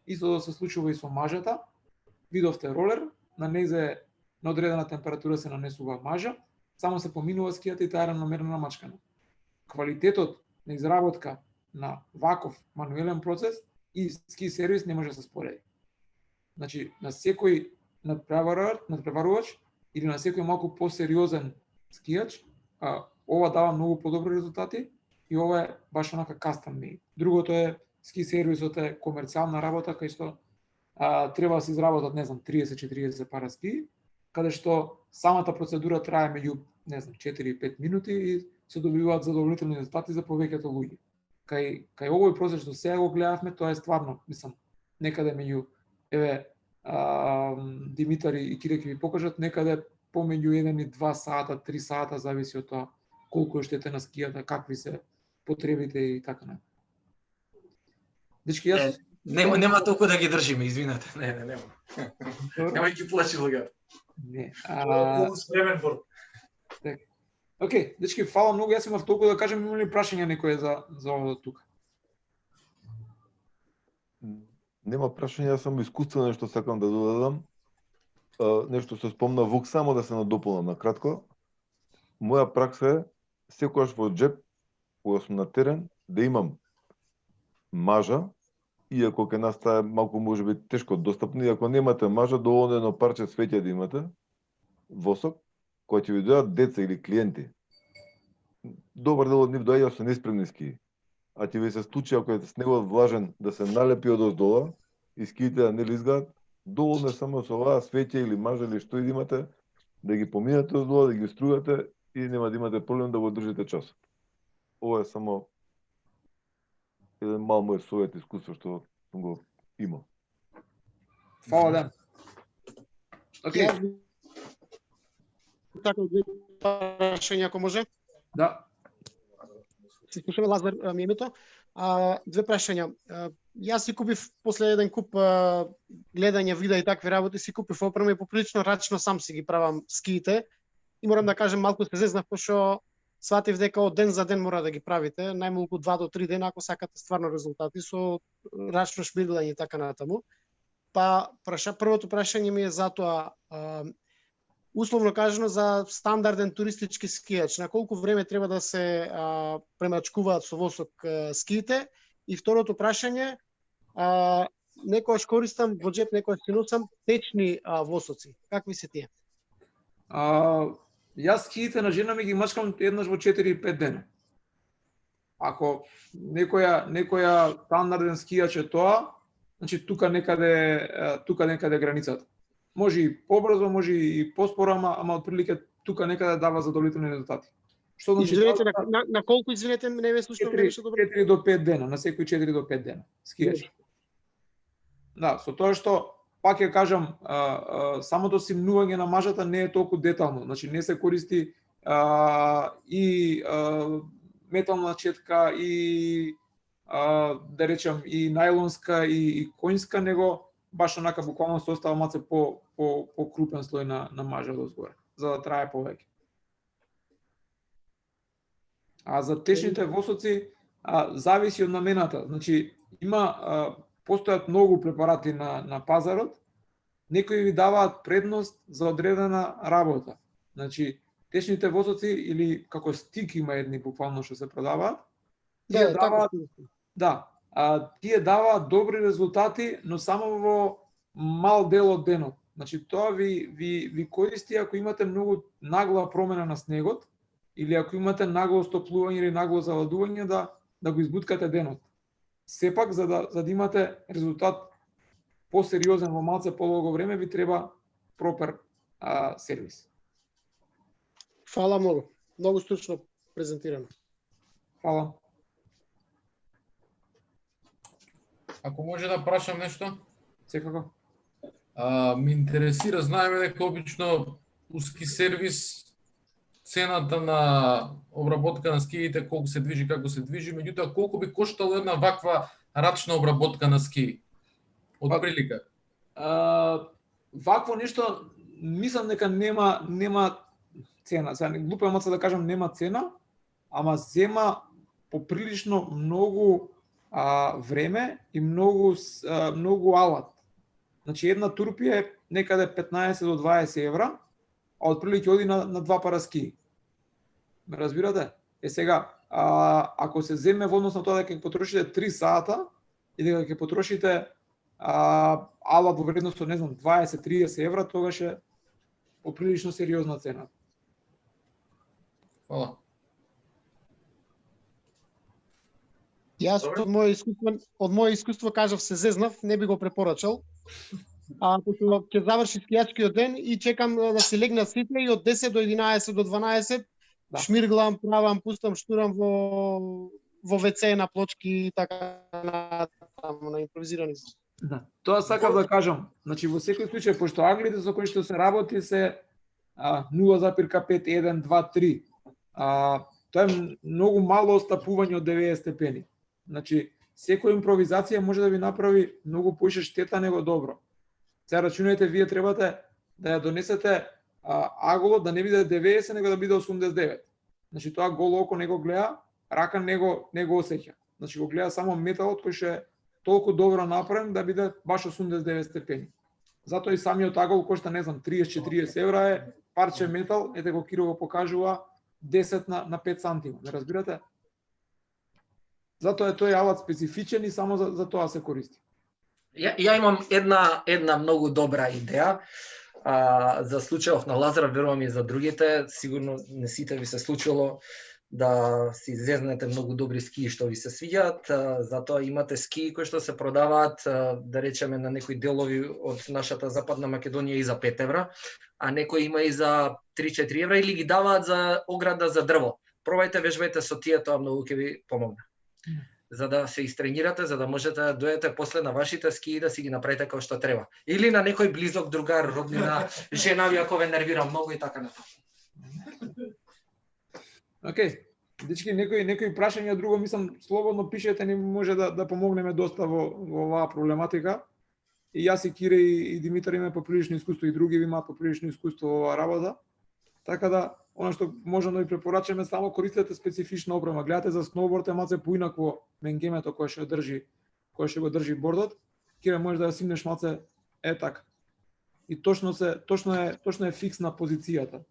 Исто се случува и со мажата. Видовте ролер, на незе на одредена температура се нанесува мажа, само се поминува скијата и таа е рамномерно намачкана. Квалитетот на изработка на ваков мануелен процес и ски сервис не може да се спореди. Значи, на секој надпреварувач или на секој малку посериозен скијач, ова дава многу подобри резултати и ова е баш онака custom made. Другото е ски сервисот е комерцијална работа кај што треба да се изработат, не знам, 30-40 пара ски, каде што самата процедура трае меѓу, не знам, 4-5 минути и се добиваат задоволителни резултати за повеќето луѓе. Кај овој процес што сега го гледавме, тоа е стварно, мислам, некаде меѓу, Димитар и Кире ќе ви покажат, некаде помеѓу 1 и 2 сата, 3 сата, зависи од тоа колку е штета на скијата, какви се потребите и така на. Дечки, јас
нема толку да ги држиме, извинете. Нема. Нема ги плачи луѓе.
Не.
Спремен бор.
Океј, дечки, фала многу, јас имав толку да кажам, има ли прашања некој за ова тука?
Нема прашање, јас само искуствено нешто сакам да додадам. Нешто се спомна Вук, само да се надополнам на кратко. Моја пракса е секогаш во джеп, кога сум на терен, да имам мажа, иако кај нас таа малку може би тешко достапно, и ако немате мажа, доволно едно парче светје да имате, восок, кој ќе ви дојдат деца или клиенти. Добар дел од нив доаѓа со неспремни скии. А ќе ви се случи, ако е снегот влажен, да се налепи од оздола и скиите да не лизгаат, доволно е само со оваа светје или мажа или што и да имате, да ги поминате оздола, да ги стругате и нема да имате проблем да го држите часот. Ова е само еден мал мој совет, искуство што сум го имал.
Фала, Ден. Океј.
Така, прашање ако може?
Да.
Се слушаме, Лазар ми името. Две прашања. Јас си купив после еден куп гледање видеа и такви работи, си купив опрема и поприлично рачно сам си ги правам скиите. И морам да кажем, малку се зезнав, пошто сватив дека од ден за ден мора да ги правите, најмалку 2 до 3 дена ако сакате стварно резултати со рачно шмирглање и така натаму. Па првото прашање ми е за тоа, условно кажано за стандарден туристички скијач, на колку време треба да се премачкуваат со восок скиите? И второто прашање, некојаш користам во джеп, некојаш си носам течни восоци. Какви се тие?
Јас скиите на жена ми ги мачкам еднаш во 4-5 дена. Ако некоја стандарден скијач е тоа, значи тука некаде границата. може и побрзо, може и поспоро, ама отприлике тука некаде дава задоволителни резултати. Што значи
Извинете, на колку, извинете, не ме слушам, не беше добро.
4 до 5 дена, на секој 4 до 5 дена. Скијаш. Да, со тоа што пак ја кажам, самото симнување на мажата не е толку детално, значи не се користи и метална четка и да речем и најлонска и конјска, него баш онака буквално се остава маце по крупен слој на мажа дозгоре, за да трае повеќе. А за течните восоци зависи од намената. Значи има постојат многу препарати на пазарот, некои ви даваат предност за одредена работа. Значи течните восоци или како стик има едни буквално што се продаваат. Тие даваат, да, тие даваат добри резултати, но само во мал дел од денот. Значи тоа ви користи ако имате многу нагла промена на снегот или ако имате нагло стоплување или нагло заладување да го избуткате денот. Сепак за да имате резултат посериозен во малце подолго време ви треба пропер сервис.
Фала многу. Многу стручно презентирано.
Фала.
Ако може да прашам нешто?
Секако.
Ме интересира, знаеме дека обично уски сервис цената на обработка на скиите, колку се движи, како се движи, меѓутоа колку би коштало една ваква рачна обработка на скии? Од прилика.
Вакво нешто мислам дека нема цена. Сега глупо е маца да кажам нема цена, ама зема поприлично многу време и многу алат. Значи една турпија е некаде 15 до 20 евра, а отприлike оди на два пара ски. Ме разбирате? Сега, ако се земе во однос на тоа дека ќе потрошите 3 сата и дека ќе потрошите алат во вредност од, не знам, 20-30 евра, тогаш е поприлично сериозна цена.
Фала.
Јас од моје искуство кажав се зезнав, не би го препорачал. Пошто ќе заврши скијачкиот ден и чекам да се легнат сите и од 10 до 11 до 12 шмирглам, правам, пустам, штурам во WC на плочки и така на импровизирани.
Да. Тоа сакав да кажам. Значи во секој случај, пошто аглите со кои што се работи се 0,5, 1, 2, 3. Тоа е многу мало остапување од 90 степени. Значи, секоја импровизација може да ви направи многу поише штета него добро. Сега рачунајте, вие требате да ја донесете аголот да не биде 90, него да биде 89. Значи, тоа голо око не го гледа, рака не го осеќа. Значи, го гледа само металот кој што е толку добро направен да биде баш 89 степени. Затоа и самиот агол кошта, не знам, 30-40 евра е парче метал, ете го Киро го покажува 10 на 5 сантима, не разбирате? Затоа е тој алат специфичен и само за тоа се користи.
Ја имам една многу добра идеја за случајов на Лазар, верувам и за другите, сигурно не сите ви се случило да си зезнете многу добри скии што ви се свиѓаат, затоа имате скии кои што се продаваат, да речеме, на некои делови од нашата Западна Македонија и за 5 евра, а некои има и за 3-4 евра или ги даваат за ограда за дрво. Пробајте, вежбајте со тие, тоа многу ќе ви помогне. За да се истренирате, за да можете да дојдете после на вашите скии да си ги направите како што треба. Или на некој близок другар, роднина, жена ви ако ве нервира многу и така натаму.
Океј, дечки, некои прашања, друго мислам, слободно пишете, ни може да помогнеме доста во оваа проблематика. И јас и Кире и Димитар имаме поприлично искуство, и други имаат поприлично искуство во оваа работа. Така да, она што можам да ви препорачаме, само користете специфична опрема. Гледате за сноуборд е малце поинакво менгемето кое што го држи бордот. Кире, можеш да ја симнеш малце така. И точно е фиксна позицијата.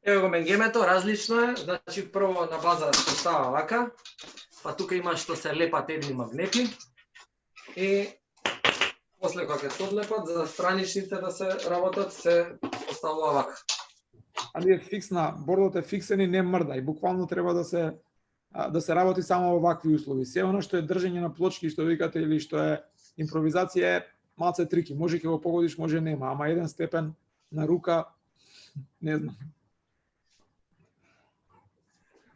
Ево го менгемето, различно е, значи прво на база се става вака, па тука има што се лепат едни магнети и после кога се одлепат, за страничните да се работат, се поставува вака.
Али е фиксна, бордот е фиксен и не мрда и буквално треба да се работи само во вакви услови. Се она што е држење на плочки, што викате, или што е импровизација, е малце трики, може ќе го погодиш, може нема, ама 1 степен на рука не знам.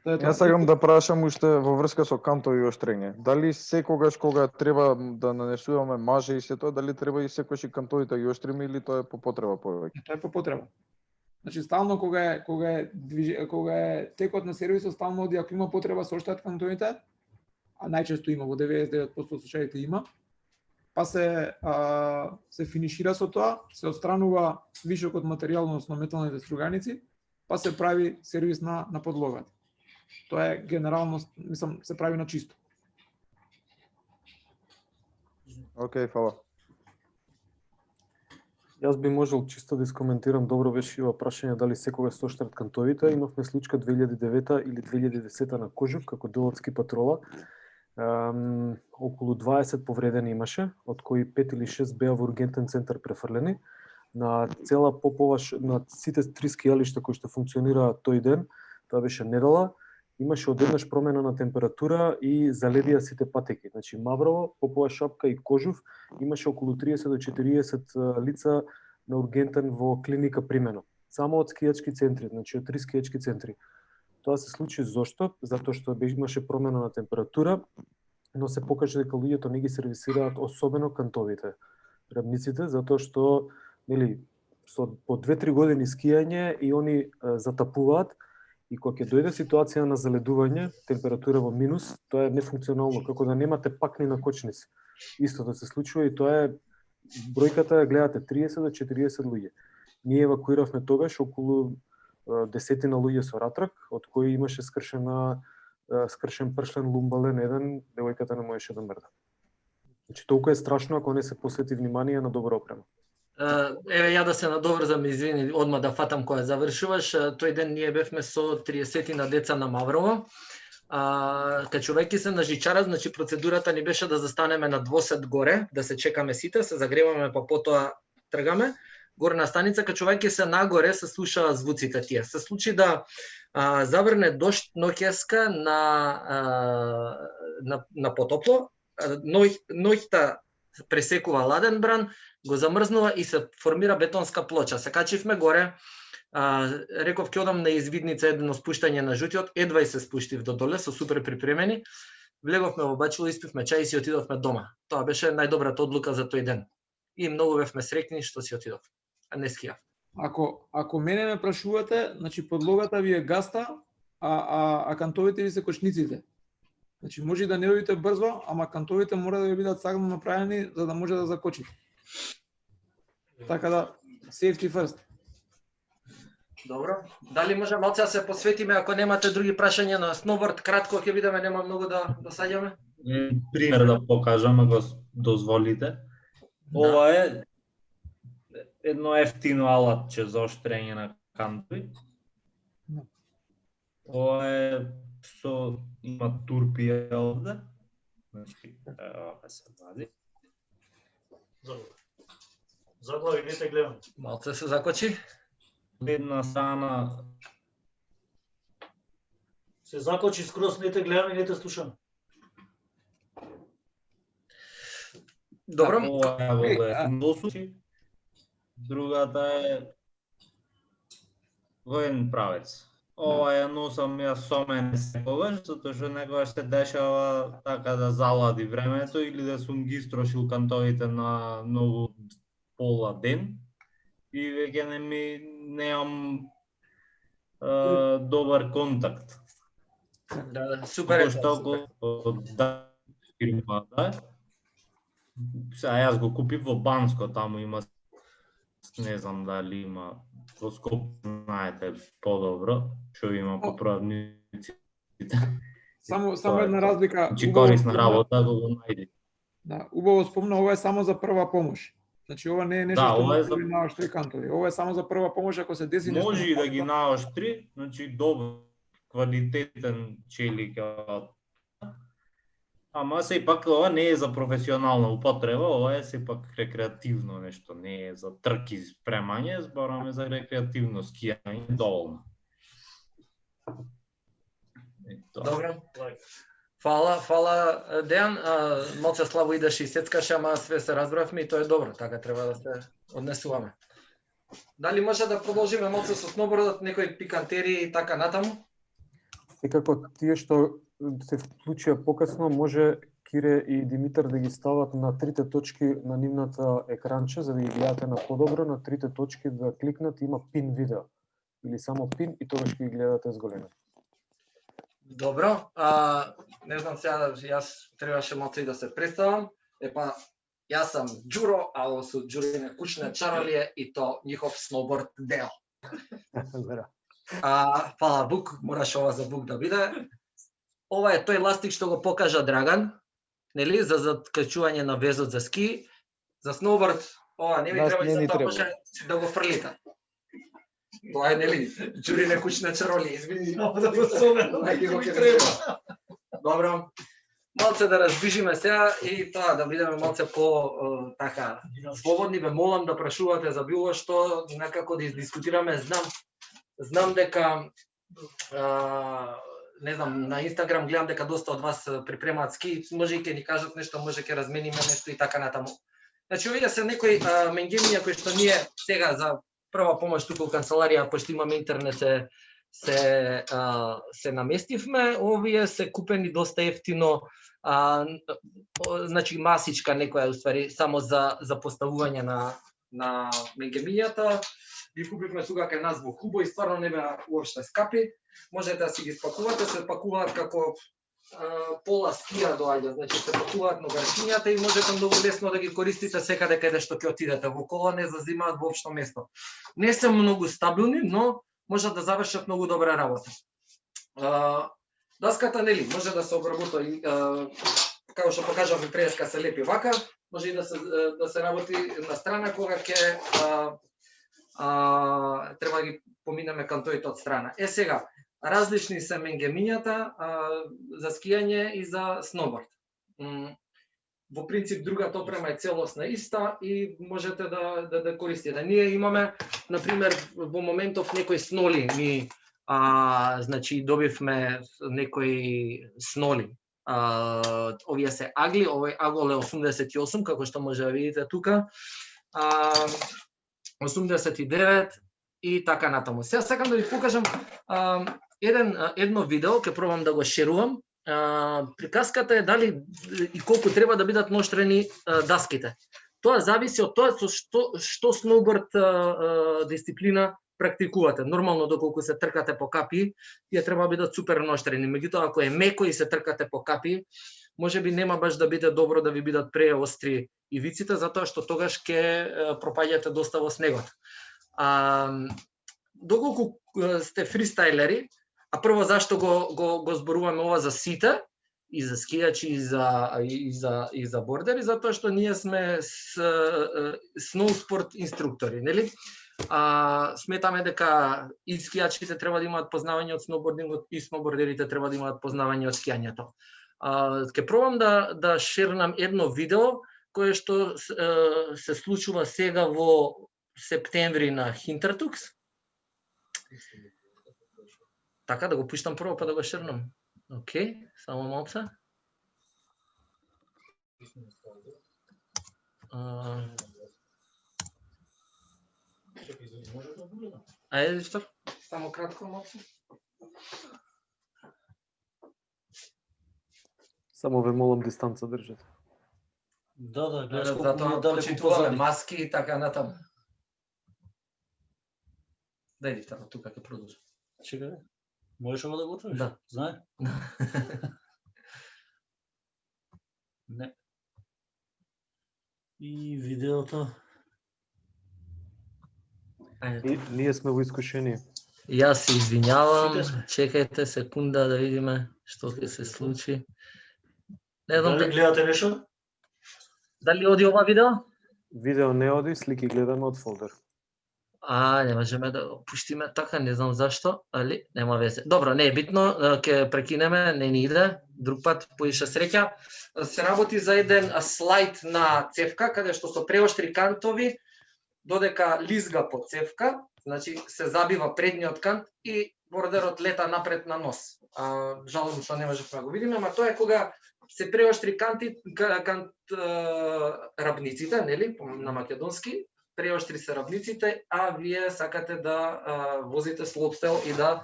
Јас сакам да прашам уште во врска со кантови и оштрење. Дали секогаш кога треба да нанесуваме маже и се тоа, дали треба и секогаш и кантовите ги оштриме или тоа е по потреба повеќе?
Тоа е по потреба. Значи стално кога е текот на сервисот стално оди, ако има потреба се оштат кантовите, а најчесто има, во 99% од случаите има, па се финишира со тоа, се отстранува вишокот материјал, односно металните струганици, па се прави сервис на подлогата. Тоа е генерално, мислам, се прави на чисто.
Океј, фала.
Јас би можел чисто да искоментирам, добро беше ова прашање дали секогаш се оштарат кантовите. Имавме случка 2009 или 2010 на Кожув како дел од ски патрола. Околу 20 повредени имаше, од кои 5 или 6 беа во ургентен центар префрлени. На цела Попова, на сите 3 скијалишта кои што функционираат тој ден, тоа беше недела, имаше одеднаш промена на температура и заледија сите патеки. Значи Маврово, Попова шапка и Кожув имаше околу 30 до 40 лица на ургентен во клиника примено. Само од скијачки центри, значи од 3 скијачки центри. Тоа се случи зошто? Затоа што имаше промена на температура, но се покажа дека луѓето не ги сервисираат особено кантовите рабниците, затоа што нели по 2-3 години скијање и они затапуваат. И кога ќе дојде ситуација на заледување, температура во минус, тоа е нефункционално, како да немате пакни на кочници. Истото се случува и тоа е бројката, гледате 30 до 40 луѓе. Ние евакуиравме тогаш околу 10 луѓе со ратрак, од кои имаше скршен пршлен лумбален еден, девојката не можеше да мрда. Значи толку е страшно ако не се посвети внимание на добра опрема.
Еве ја да се надоврзам, извини, одма да фатам кога завршуваш. Тој ден ние бевме со 30 на деца на Маврово. Качувајќи се на жичара, значи процедурата ни беше да застанеме на двосет горе, да се чекаме сите, се загреваме, па потоа тргаме. Горна станица, качувајќи се нагоре, се слушаа звуците тие. Се случи да заврне дожд ноќеска на потопло, ноќта пресекува ладен бран, го замрзнува и се формира бетонска плоча. Се качивме горе, реков ќе одам на извидница едно спуштање на жутиот, едва и се спуштив до доле со супер припремени. Влеговме во бачило, испивме чај и си отидовме дома. Тоа беше најдобрата одлука за тој ден. И многу бевме среќни што си отидов. А не скијав.
Ако мене ме прашувате, значи подлогата ви е гаста, а кантовите ви се кочниците. Значи може да не одите брзо, ама кантовите мора да ви бидат сагно направени за да може да закочите. Така да, safety first.
Добро. Дали може малце да се посветиме, ако немате други прашања на сноуборд, кратко ќе видиме, нема многу да саѓаме.
Пример да покажам, ако дозволите. Ова е едно ефтино алатче за оштрење на кантови. Ова е има турпија овде. Значи, ова се вади.
Заглави, не те гледам.
Малце се закочи.
Една страна
се закочи скроз, не те гледам и не те слушам.
Добро.
Ова е во носучи. Другата е воен правец. Ова ја носам јас со мене секогаш, затоа што некогаш се дешава така да залади времето или да сум ги истрошил кантовите на многу пола ден и веќе немам добар контакт.
Да, супер е.
Што фирмата. Јас го купив во Банско, таму има, не знам дали има во Скопје, знаете подобро, што има по продавниците.
Само една разлика.
Значи корисна работа го најди.
Да, убаво спомна, ова е само за прва помош. Значи ова не е нешто што може да ги наоштри кантови. Ова е само за прва помош ако се деси нешто.
Може и да ги наоштри, значи добар квалитетен челик. Ама сепак ова не е за професионална употреба, ова е сепак рекреативно нешто, не е за трки спремање, збораме за рекреативно скијање доволно.
Добро. Фала Дејан, малце слабо идеш и сецкаш, ама све се разбравме и тоа е добро, така треба да се однесуваме. Дали може да продолжиме малце со сноубордот, некои пикантерии и така натаму?
Секако тие што се вклучија покасно, може Кире и Димитар да ги стават на трите точки на нивната екранче, за да ги гледате на подобро, на трите точки да кликнат, има пин видео. Или само пин и тогаш ги гледате зголемено.
Добро, не знам сега, јас требаше малце и да се представам. Јас сум Ѓуро, а ово су Ѓурине кучне чаролije и то njihov сноуборд дел. Фала Бук, мораш ова за Бук да биде. Ова е тој ластик што го покажа Драган, нели, за закачување на везот за ски. За сноуборд, ова не ви треба и за тоа може да го фрлите. Тоа е, нели, Ѓурине кучна чаролија, извини, много да го соменам, неки го треба. Добро, малце да раздвижиме сега и тоа, да бидеме малце по така слободни, ве молам да прашувате за било што, некако да дискутираме. Знам дека не знам, на Инстаграм гледам дека доста од вас припремаат ски, може и ќе ни кажат нешто, може ќе размениме нешто и така натаму. Значи, овие се некои менгемија кои што ние сега за прва помош тука у канцеларија, пошто имаме интернет, се наместивме. Овие се купени доста ефтино, значи масичка некоја уствари само за поставување на менгемињата. Ги купивме тука кај нас во Хубо и стварно не беа уопште скапи. Можете да си ги спакувате, се пакуваат како пола скија доаѓа, значи се пакуваат ногарчињата и можете многу лесно да ги користите секаде каде што ќе отидете. Во кола не зазимаат воопшто место. Не се многу стабилни, но можат да завршат многу добра работа. Даската, нели, може да се обработи, како што покажав и преска се лепи вака, може и да се работи на страна кога ќе треба да ги поминеме кон тој од страна. Сега, различни се менгемињата за скијање и за сноуборд. Во принцип, другата опрема е целосна иста и можете да користите. Ние имаме, например, во моментов некои сноли, значи добивме некои сноли. Овие се агли, овој агол е 88, како што може да видите тука. 89 и така натаму. Сега сакам да ви покажам едно видео, ќе пробам да го шерувам. Приказката е дали и колку треба да бидат ноштрени даските. Тоа зависи од тоа со што сноуборд дисциплина практикувате. Нормално доколку се тркате по капи, тие треба да бидат супер ноштрени. Меѓутоа ако е меко и се тркате по капи, можеби нема баш да биде добро да ви бидат преостри ивиците, затоа што тогаш ќе пропаѓате доста во снегот. Доколку сте фристайлери, а прво зашто го зборуваме ова за сите, и за скијачи, и за бордери, затоа што ние сме сноуспорт инструктори, нели? Сметаме дека и скијачите треба да имаат познавање од сноубордингот и сноубордерите треба да имаат познавање од скијањето. Ќе пробам да шернам едно видео кое што се случува сега во септември на Хинтертукс. Така, да го пуштам прво па да го шернам. Океј, само малце. Ајде, Виктор, само кратко малце.
Само ве молам дистанца држете.
Да, гледаш колку
затоа
далеку
почитуваме
позади.
маски и така натаму. Дај Виктор, тука ќе продолжи.
Чекај. Можеш ова да го отвориш?
Да.
Знае? Не. И видеото.
Ние сме во искушение.
Јас се извинјавам, чекајте секунда да видиме што ќе се случи. Не знам
Дали гледате нешто?
Дали оди ова видео?
Видео не оди, слики гледаме од фолдер.
Не можеме да го пуштиме така, не знам зашто, али нема везе. Добро, не е битно, ќе прекинеме, не ни иде, друг пат, поише среќа. Се работи за еден слайд на цевка, каде што со преоштри кантови, додека лизга по цевка, значи се забива предниот кант и бордерот лета напред на нос. Жалам што не можевме да го видиме, ама тоа е кога се преоштри рабниците, нели, на македонски, преоштри се рабниците, а вие сакате да возите слопстел и да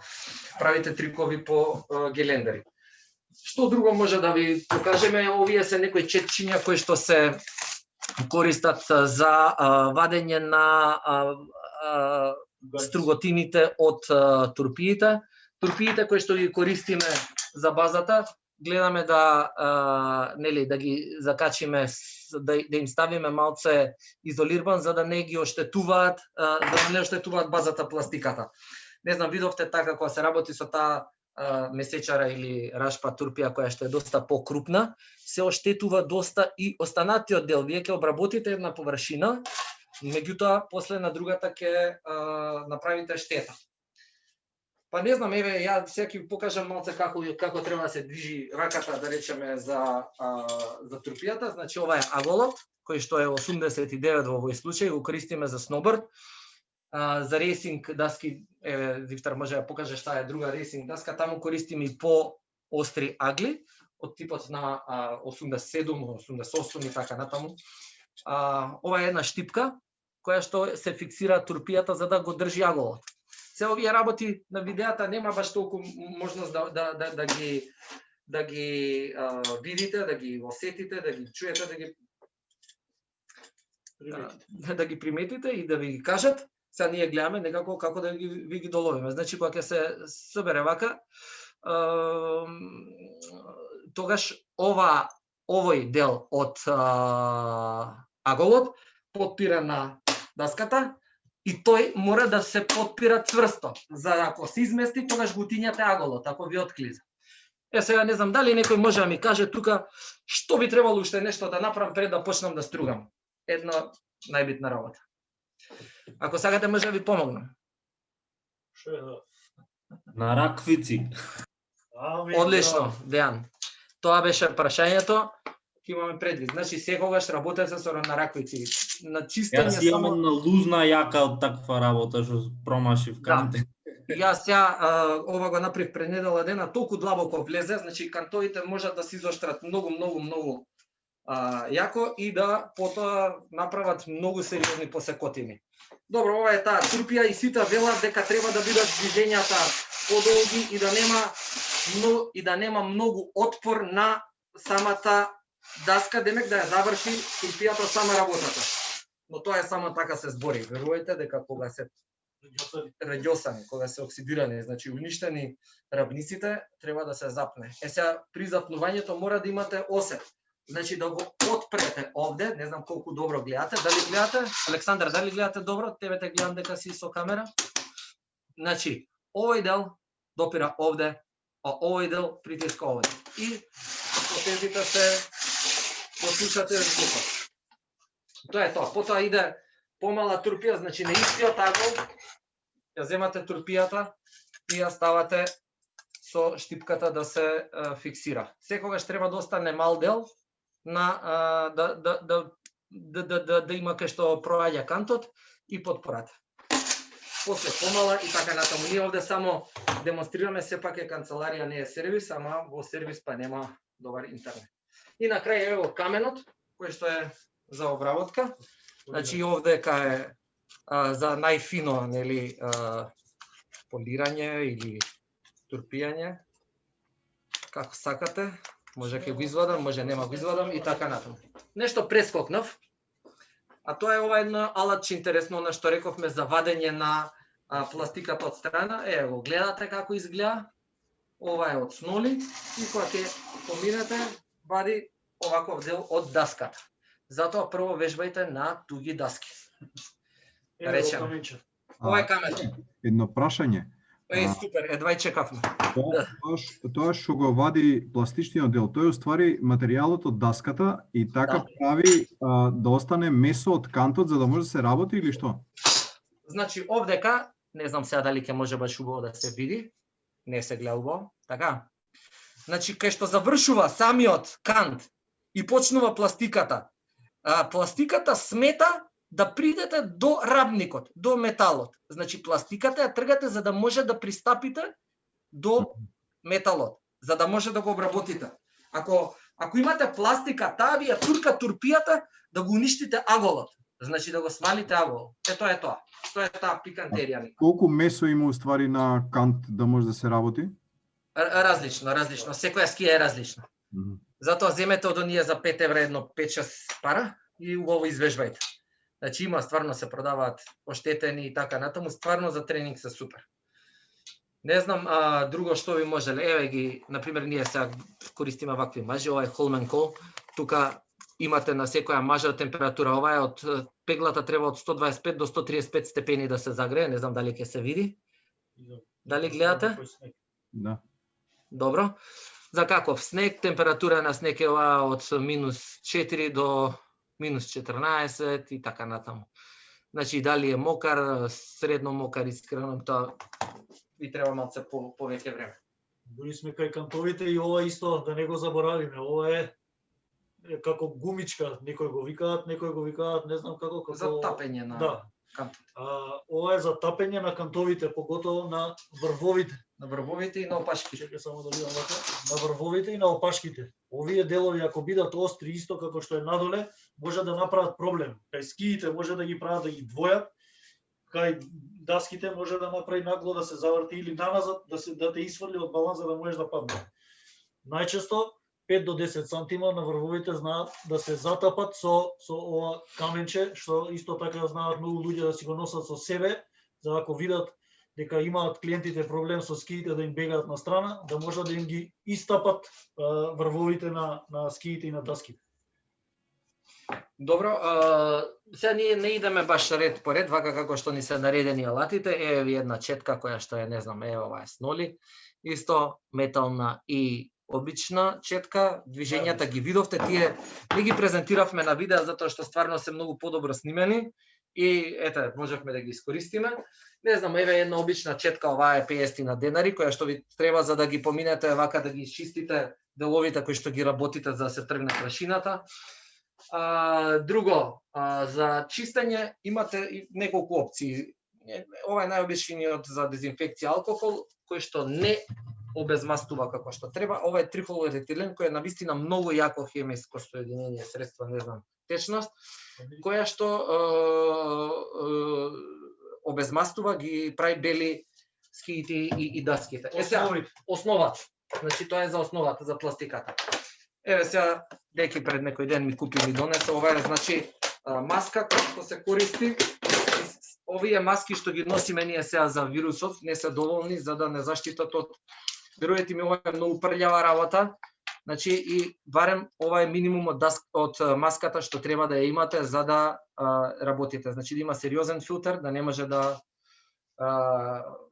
правите трикови по гелендери. Што друго може да ви покажеме? Овие се некои четчиња кои што се користат за вадење на струготините од турпиите. Турпиите кои што ги користиме за базата, гледаме да нели да ги закачиме, да им ставиме малце изолиран за да не ги оштетуваат, за да не оштетуваат базата пластиката. Не знам, видовте така кога се работи со таа месечара или рашпа турпија која што е доста покрупна, се оштетува доста и останатиот дел. Вие ќе обработите една површина, меѓутоа после на другата ќе направите штета. Па не знам, еве, ја сега ќе ви покажам малце како треба да се движи раката, да речеме, за турпијата. Значи, ова е аголот, кој што е 89 во овој случај, го користиме за сноуборд. За рейсинг даски, еве, Виктор може да покаже што е друга рейсинг даска, таму користиме и по-остри агли, од типот на 87, 88 и така натаму. Ова е една штипка, која што се фиксира турпијата за да го држи аголот. Се овие работи на видеата нема баш толку можност да ги видите, да ги осетите, да ги чуете, да ги приметите и да ви ги кажат. Сега ние гледаме некако како да ви ги доловиме. Значи, кога ќе се собере вака, тогаш овој дел од аголот подпира на даската и тој мора да се подпира цврсто. За ако се измести, тогаш го тињате аголот, ако ви отклиза. Сега не знам дали некој може да ми каже тука што би требало уште нешто да направам пред да почнам да стругам. Една најбитна работа. Ако сакате може да ви помогнам.
На раквици.
Одлично, Дејан. Тоа беше прашањето. Ќе имаме предвид. Значи секогаш работете со на раквици. На чистење
Јас имам на лузна јака од таква работа што промашив канте.
Јас ова го направив пред недела дена, толку длабоко влезе, значи кантовите можат да се изоштрат многу јако и да потоа направат многу сериозни посекотини. Добро, ова е таа турпија и сите велат дека треба да бидат движењата подолги и да нема многу отпор на самата даска, демек да ја заврши турпијата сама работата. Но тоа е само така се збори. Верувајте дека кога се раѓосани, кога се оксидирани, значи уништени рабниците, треба да се запне. Сега при запнувањето мора да имате осет. Значи да го отпрете овде, не знам колку добро гледате, дали гледате? Александар, дали гледате добро? Тебе те гледам дека си со камера. Значи, овој дел допира овде, а овој дел притиска овде. И потезите се послушате звукот. Тоа е тоа. Потоа иде помала турпија, значи на истиот агол ја земате турпијата и ја ставате со штипката да се фиксира. Секогаш треба да остане мал дел на да има кај што проаѓа кантот и подпората. После помала и така натаму. Ние овде само демонстрираме, сепак е канцеларија, не е сервис, ама во сервис па нема добар интернет. И на крај ево каменот, кој што е за обработка. Значи овдека е за најфино, нели, полирање или турпијање. Како сакате, може ќе го извадам, може нема го извадам и така натаму. Нешто прескокнав, а тоа е ова едно алатче интересно на што рековме за вадење на пластиката од страна. Ево, гледате како изгледа. Ова е од сноли и кога ќе поминете, вади оваков дел од даската. Затоа прво вежбајте на туги даски. Да речеме. Ова е каменот.
Едно прашање.
Супер, едва и чекавме.
Тоа што го вади пластичниот дел, тој уствари материјалот од даската и така прави да остане месо од кантот за да може да се работи или што?
Значи овдека, не знам сега дали ќе може баш убаво да се види, не се гледа убаво, така? Значи кај што завршува самиот кант и почнува пластиката, пластиката смета да придете до рабникот, до металот. Значи пластиката ја тргате за да може да пристапите до металот, за да може да го обработите. Ако имате пластика, таа ви ја турка турпијата да го уништите аголот. Значи да го смалите агол. Тоа е тоа. Тоа е таа пикантерија.
Колку месо има уствари на кант да може да се работи?
Различно. Секоја скија е различна. Затоа земете од оние за 5 евра едно 5-6 пара и убаво извежбајте. Значи има, стварно се продаваат оштетени и така натаму, стварно за тренинг се супер. Не знам, друго што ви можеле, еве ги, например, ние сега користиме вакви мажи, ова е Holman Cole, тука имате на секоја мажа температура, ова е од пеглата треба од 125 до 135 степени да се загрее, не знам дали ќе се види. Дали гледате?
Да.
Добро. За каков снег, температура на снег е ова од -4 до -14 и така натаму. Значи, дали е мокар, средно мокар, искрено, тоа ви треба малце повеќе време.
Дури сме кај кантовите и ова исто, да не го заборавиме, ова е како гумичка, некој го викаат, не знам како...
За тапење на кантовите.
Ова е за тапење на кантовите, поготово на врвовите.
На врвовите и на опашките.
Чекај само да видам вака. На врвовите и на опашките. Овие делови, ако бидат остри исто како што е надоле, може да направат проблем. Кај скиите може да ги прават да ги двојат, кај даските може да направи нагло да се заврти или наназад, да те исфрли од баланс за да можеш да падне. Најчесто 5 до 10 сантима на врвовите знаат да се затапат со ова каменче, што исто така знаат многу луѓе да си го носат со себе, за ако видат дека имаат клиентите проблем со скиите да им бегаат на страна, да може да им ги истапат врвовите на скиите и на даските.
Добро, сега ние не идеме баш ред по ред, вака како што ни се наредени алатите, еве ви една четка која што е, не знам, ова е сноли, исто метална и обична четка, движењата ги видовте, тие не ги презентиравме на видео затоа што стварно се многу подобро снимени и ете, можевме да ги искористиме. Не знам, еве една обична четка, ова е 50 денари, која што ви треба за да ги поминете вака да ги чистите деловите кои што ги работите за да се тргне прашината. Друго, за чистење имате и неколку опции. Ова е најобичниот за дезинфекција алкохол, кој што не обезмастува како што треба. Ова е трихлоретилен, кој е навистина многу јако хемиско соединение, средство, не знам, течност, која што обезмастува, ги прави бели скиите и даските. Основата. Значи тоа е за основата, за пластиката. Еве сега, деки пред некој ден ми купи ми донесе, ова е значи маска која што се користи. Овие маски што ги носиме ние сега за вирусот не се доволни за да не заштитат од веруете ми, ова е многу прљава работа. Значи и барем ова е минимум од маската што треба да ја имате за да работите. Значи да има сериозен филтер, да не може да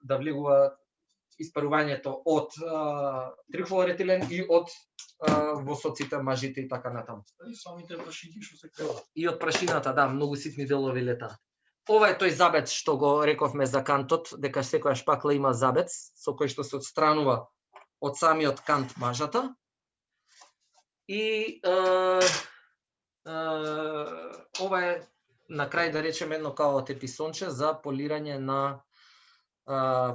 влегува испарувањето од трихлоретилен и од восоците, мажите и така натаму.
И самите прашинки што се креват.
И од прашината, да, многу ситни делови летаат. Ова е тој забец што го рековме за кантот, дека секоја шпакла има забец со кој што се отстранува од самиот кант мажата. И ова е на крај да речеме едно као теписонче за полирање на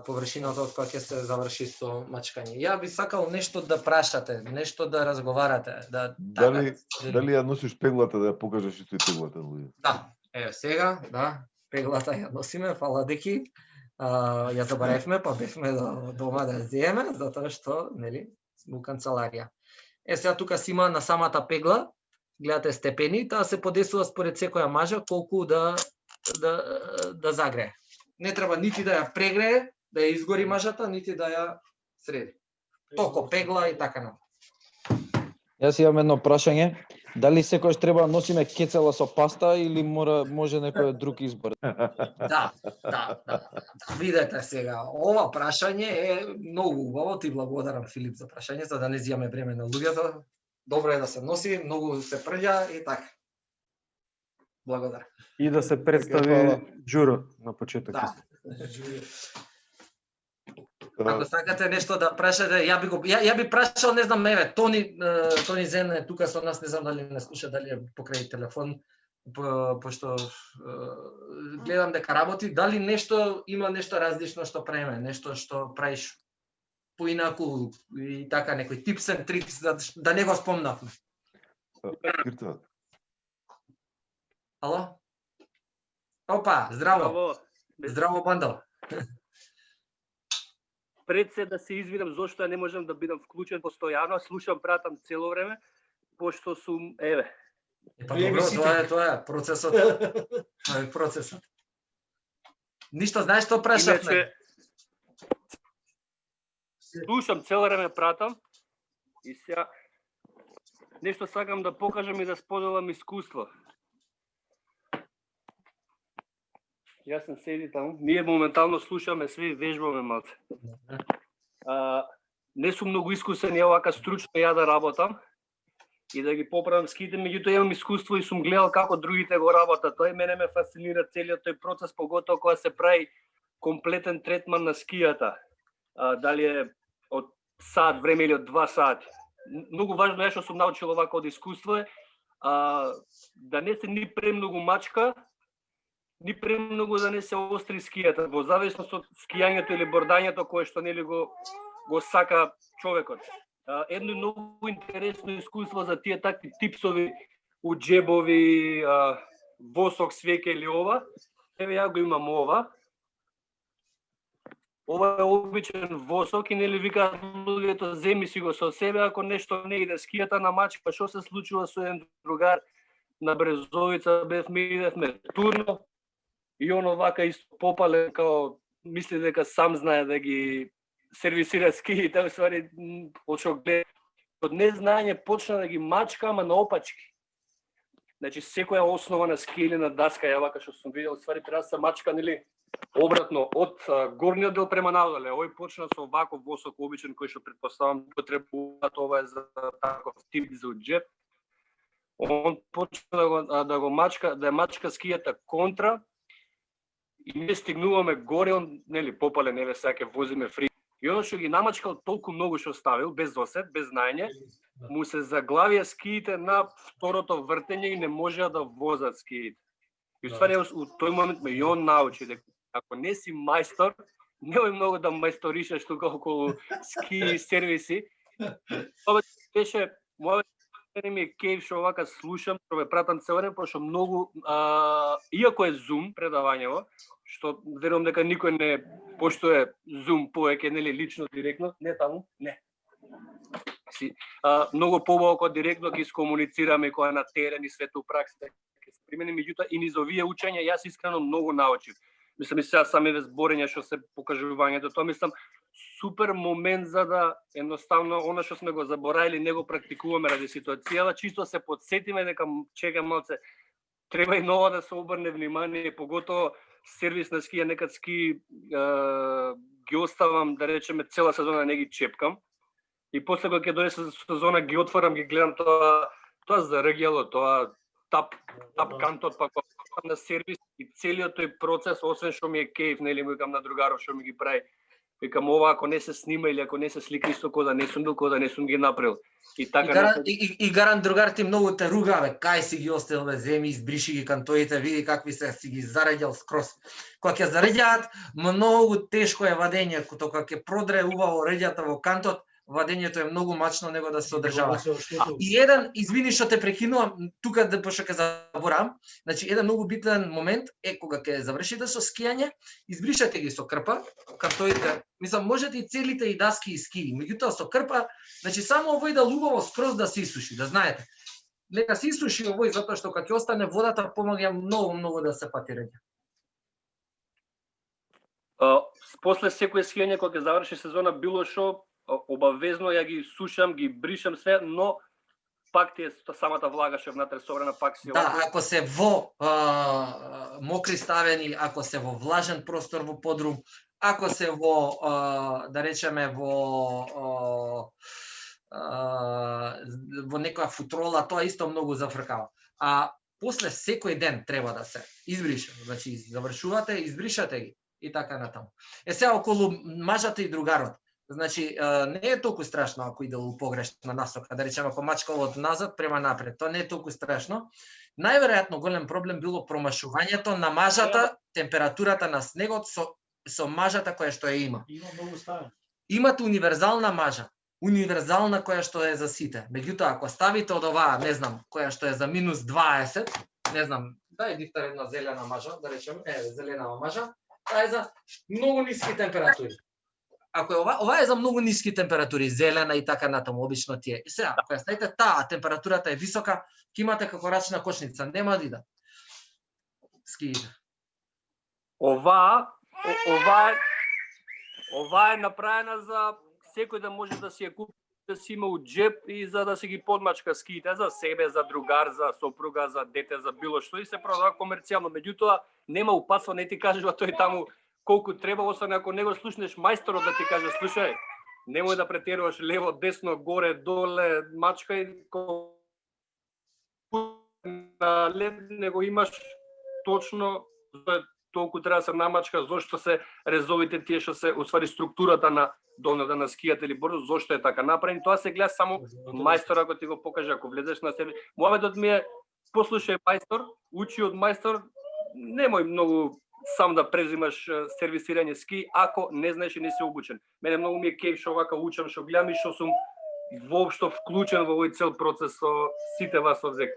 површината од која ќе се заврши со мачкање. Ја би сакал нешто да прашате, нешто да разговарате,
Дали ја носиш пеглата да ја покажеш и тој пеглата луѓе?
Да, еве сега, да, пеглата ја носиме, фала деки. Ја заборавме, па бевме дома да ја земеме, затоа што, нели, сме у канцеларија. Сега тука си има на самата пегла, гледате степени, таа се подесува според секоја мажа колку да загрее. Не треба нити да ја прегрее, да ја изгори мажата, нити да ја среди. Толку пегла и така натаму.
Јас имам едно прашање. Дали секојаш треба да носиме кецела со паста или може некој друг избор?
Да. Видете сега, ова прашање е многу убаво, ти благодарам Филип за прашање, за да не зијаме време на луѓето. Добро е да се носи, многу се прља и така. Благодарам.
И да се представи Џуро на почеток.
Да. Ако сакате нешто да прашате, ја би прашал, не знам, еве, Тони Зен е тука со нас, не знам дали не слуша, дали е покрај телефон, пошто гледам дека работи, дали има нешто различно што правиме, нешто што правиш поинаку и така некој tips and tricks да не го спомнавме.
Киртоват.
Ало? Опа, здраво. Здраво, бандал.
Пред се да се извинам зошто ја не можам да бидам вклучен постојано, слушам, пратам цело време, пошто сум, еве.
Па добро, тоа е процесот. Тоа е процесот. Ништо, знаеш што прашавме?
Слушам, цело време пратам и сега нешто сакам да покажам и да споделам искуство. Јас сум седи таму, ние моментално слушаме све и вежбаме малце. Не сум многу искусен ја овака стручно ја да работам и да ги поправам скиите, меѓутоа имам искуство и сум гледал како другите го работат. Тој мене ме фасцинира целиот тој процес, поготоа кога се прави комплетен третман на скијата. Дали е од сат време или од 2 сати. Многу важно е што сум научил овако од искуство е да не се ни премногу мачка, ни премногу да не се остри скијата, во зависност од скијањето или бордањето кое што нели го сака човекот. Едно многу интересно искуство за тие такви типсови у джебови, восок, свеќе или ова. Еве ја го имам ова. Ова е обичен восок и нели викаат луѓето земи си го со себе ако нешто не иде скијата на мачка. Што се случува со еден другар на Брезовица, идевме турно и он овака исто попален као мисли дека сам знае да ги сервисира скиите, уствари од што гледа од незнање почна да ги мачка, ама наопачки. Значи секоја основа на ски или на даска ја вака што сум видел, уствари треба да се мачка нели обратно од горниот дел према надоле. Овој почна со ваков восок обичен кој што претпоставам потребуваат, ова е за таков тип за джеб. Он почна да го мачка, да мачка скијата контра и ние стигнуваме горе, он нели попален, еве сега ќе возиме фри. И оно што ги намачкал толку многу што ставил, без осет, без знаење, му се заглавија скиите на второто вртење и не можеа да возат скиите. И уствари у тој момент ме и он научи дека ако не си мајстор, немој многу да мајсторишеш тука околу ски сервиси. Ова беше мојот ми е кејф што овака слушам, што ве пратам цел ден, пошто многу иако е Zoom предавањево, што верувам дека никој не поштои Zoom повеќе нели лично директно, не таму, не. Многу побаво директно ги искомуницираме кога на терен и свето праксите ќе се примени, меѓутоа и низ овие учења јас искрено многу научив. Мислам и сега самите зборења што се покажувањето, тоа мислам супер момент за да едноставно она што сме го заборавили не го практикуваме ради ситуацијата, чисто се подсетиме дека чека малце треба и ново да се обрне внимание, поготово сервис на скија, некад ски ги оставам да речеме цела сезона не ги чепкам и после кога ќе дојде сезона ги отварам, ги гледам тоа заргјало, тоа тап кантот па на сервис и целиот тој процес, освен што ми е кејф, нели викам на другаров што ми ги прави. Викам ова ако не се снима или ако не се слика исто кој да не сум бил, кој да не сум ги направил. И така
и гарант другар ти многу те ругаве, кај си ги оставил бе, земи, избриши ги кантоите, види какви се си ги заредјал скроз. Кога ќе заредјаат, многу тешко е вадење, кога ќе продре убаво редјата во кантот, вадењето е многу мачно него да се одржава. И еден, извини што те прекинувам, тука да пошто ќе заборам, значи еден многу битен момент е кога ќе завршите со скијање, избришете ги со крпа, кантоите, мислам можете и целите и даски и скии, меѓутоа со крпа, значи само овој да убаво скроз да се исуши, да знаете. Нека се исуши овој затоа што кога ќе остане водата помага многу да се пати редја.
После секој скијање кога ќе заврши сезона било што обавезно ја ги сушам, ги бришам све, но пак ти е самата влага што внатре собрана, пак си
да, ако се во мокри ставени, ако се во влажен простор во подрум, ако се во да речеме во некоја футрола, тоа исто многу зафркава. А после секој ден треба да се избрише, значи завршувате, избришате ги и така натаму. Сега околу мажата и другарот. Значи, не е толку страшно ако иде у погрешна насока, да речеме ако мачкал од назад према напред, тоа не е толку страшно. Најверојатно голем проблем било промашувањето на мажата, температурата на снегот со мажата која што ја има.
Има многу ставен.
имате универзална мажа, универзална која што е за сите. Меѓутоа, ако ставите од оваа, не знам, која што е за минус 20, не знам, дај дифтар една зелена мажа, да речем, зеленава мажа, таа е за многу ниски температури. Ако е ова е за многу ниски температури, зелена и така натаму, обично тие. И сега, ако ја ставите таа, температурата е висока, ќе имате како рачна кошница, нема да иде. Скиите.
Ова е направена за секој да може да си ја купи, да си има у джеп и за да си ги подмачка скиите за себе, за другар, за сопруга, за дете, за било што и се продава комерцијално. Меѓутоа, нема упатство, не ти кажува тој таму колку треба, освен ако не го слушнеш мајсторот да ти каже, слушај, немој да претеруваш лево, десно, горе, доле, мачкај, на лед него имаш точно толку треба да се намачка, зошто се резовите тие што се, усвари структурата на долната на скијата или бордот, зошто е така направен. Тоа се гледа само мајстор ако ти го покаже, ако влезеш на себе. Муаметот ми е, послушај мајстор, учи од мајстор, немој многу сам да презимаш сервисирање ски, ако не знаеш и не си обучен. Мене многу ми е кејф што вака учам, што гледам и што сум воопшто вклучен во овој цел процес со сите вас овде.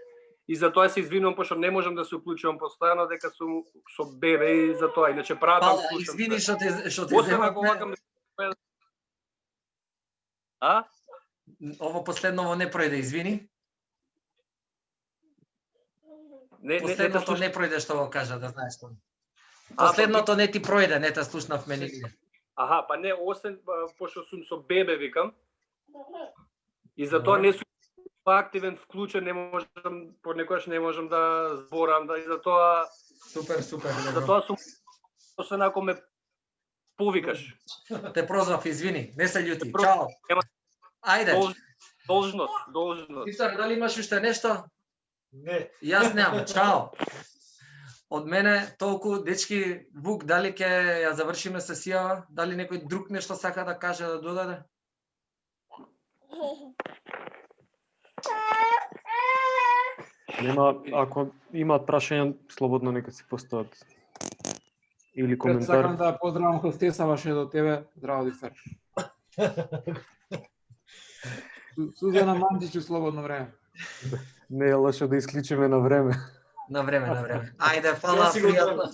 И затоа се извинувам, пошто не можам да се уклучувам постојано, дека сум со бебе и затоа, иначе пратам, слушам.
Извини што те земавме.
А?
Ово последново не пројде, извини. Последното не пројде што го кажа, да знаеш тоа. Последното не ти пројде, не те слушнавме нигде.
Аха, па не, освен пошто сум со бебе, викам. И затоа не сум активен, вклучен, не можам, понекогаш не можам да зборам, да и затоа
Супер.
Затоа сум, освен ако ме повикаш.
Те прозвав, извини, не се љути. Чао. Ајде.
Должност.
Виктор, дали имаш уште нешто?
Не.
Јас немам. Чао. Од мене толку, дечки, Вук, дали ќе ја завршиме сесијава? Дали некој друг нешто сака да каже, да додаде?
Нема, ако имаат прашања, слободно нека си постават. Или коментар.
Сакам да поздравам хостеса ваше до тебе. Здраво, Дифер. Сузана Мандичу, слободно време.
Не е лошо да исклучиме на време.
На време. Ајде, фала, пријатно.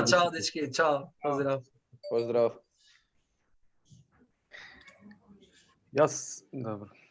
Чао, дечки, чао. Поздрав.
Поздрав.
Јас, добро.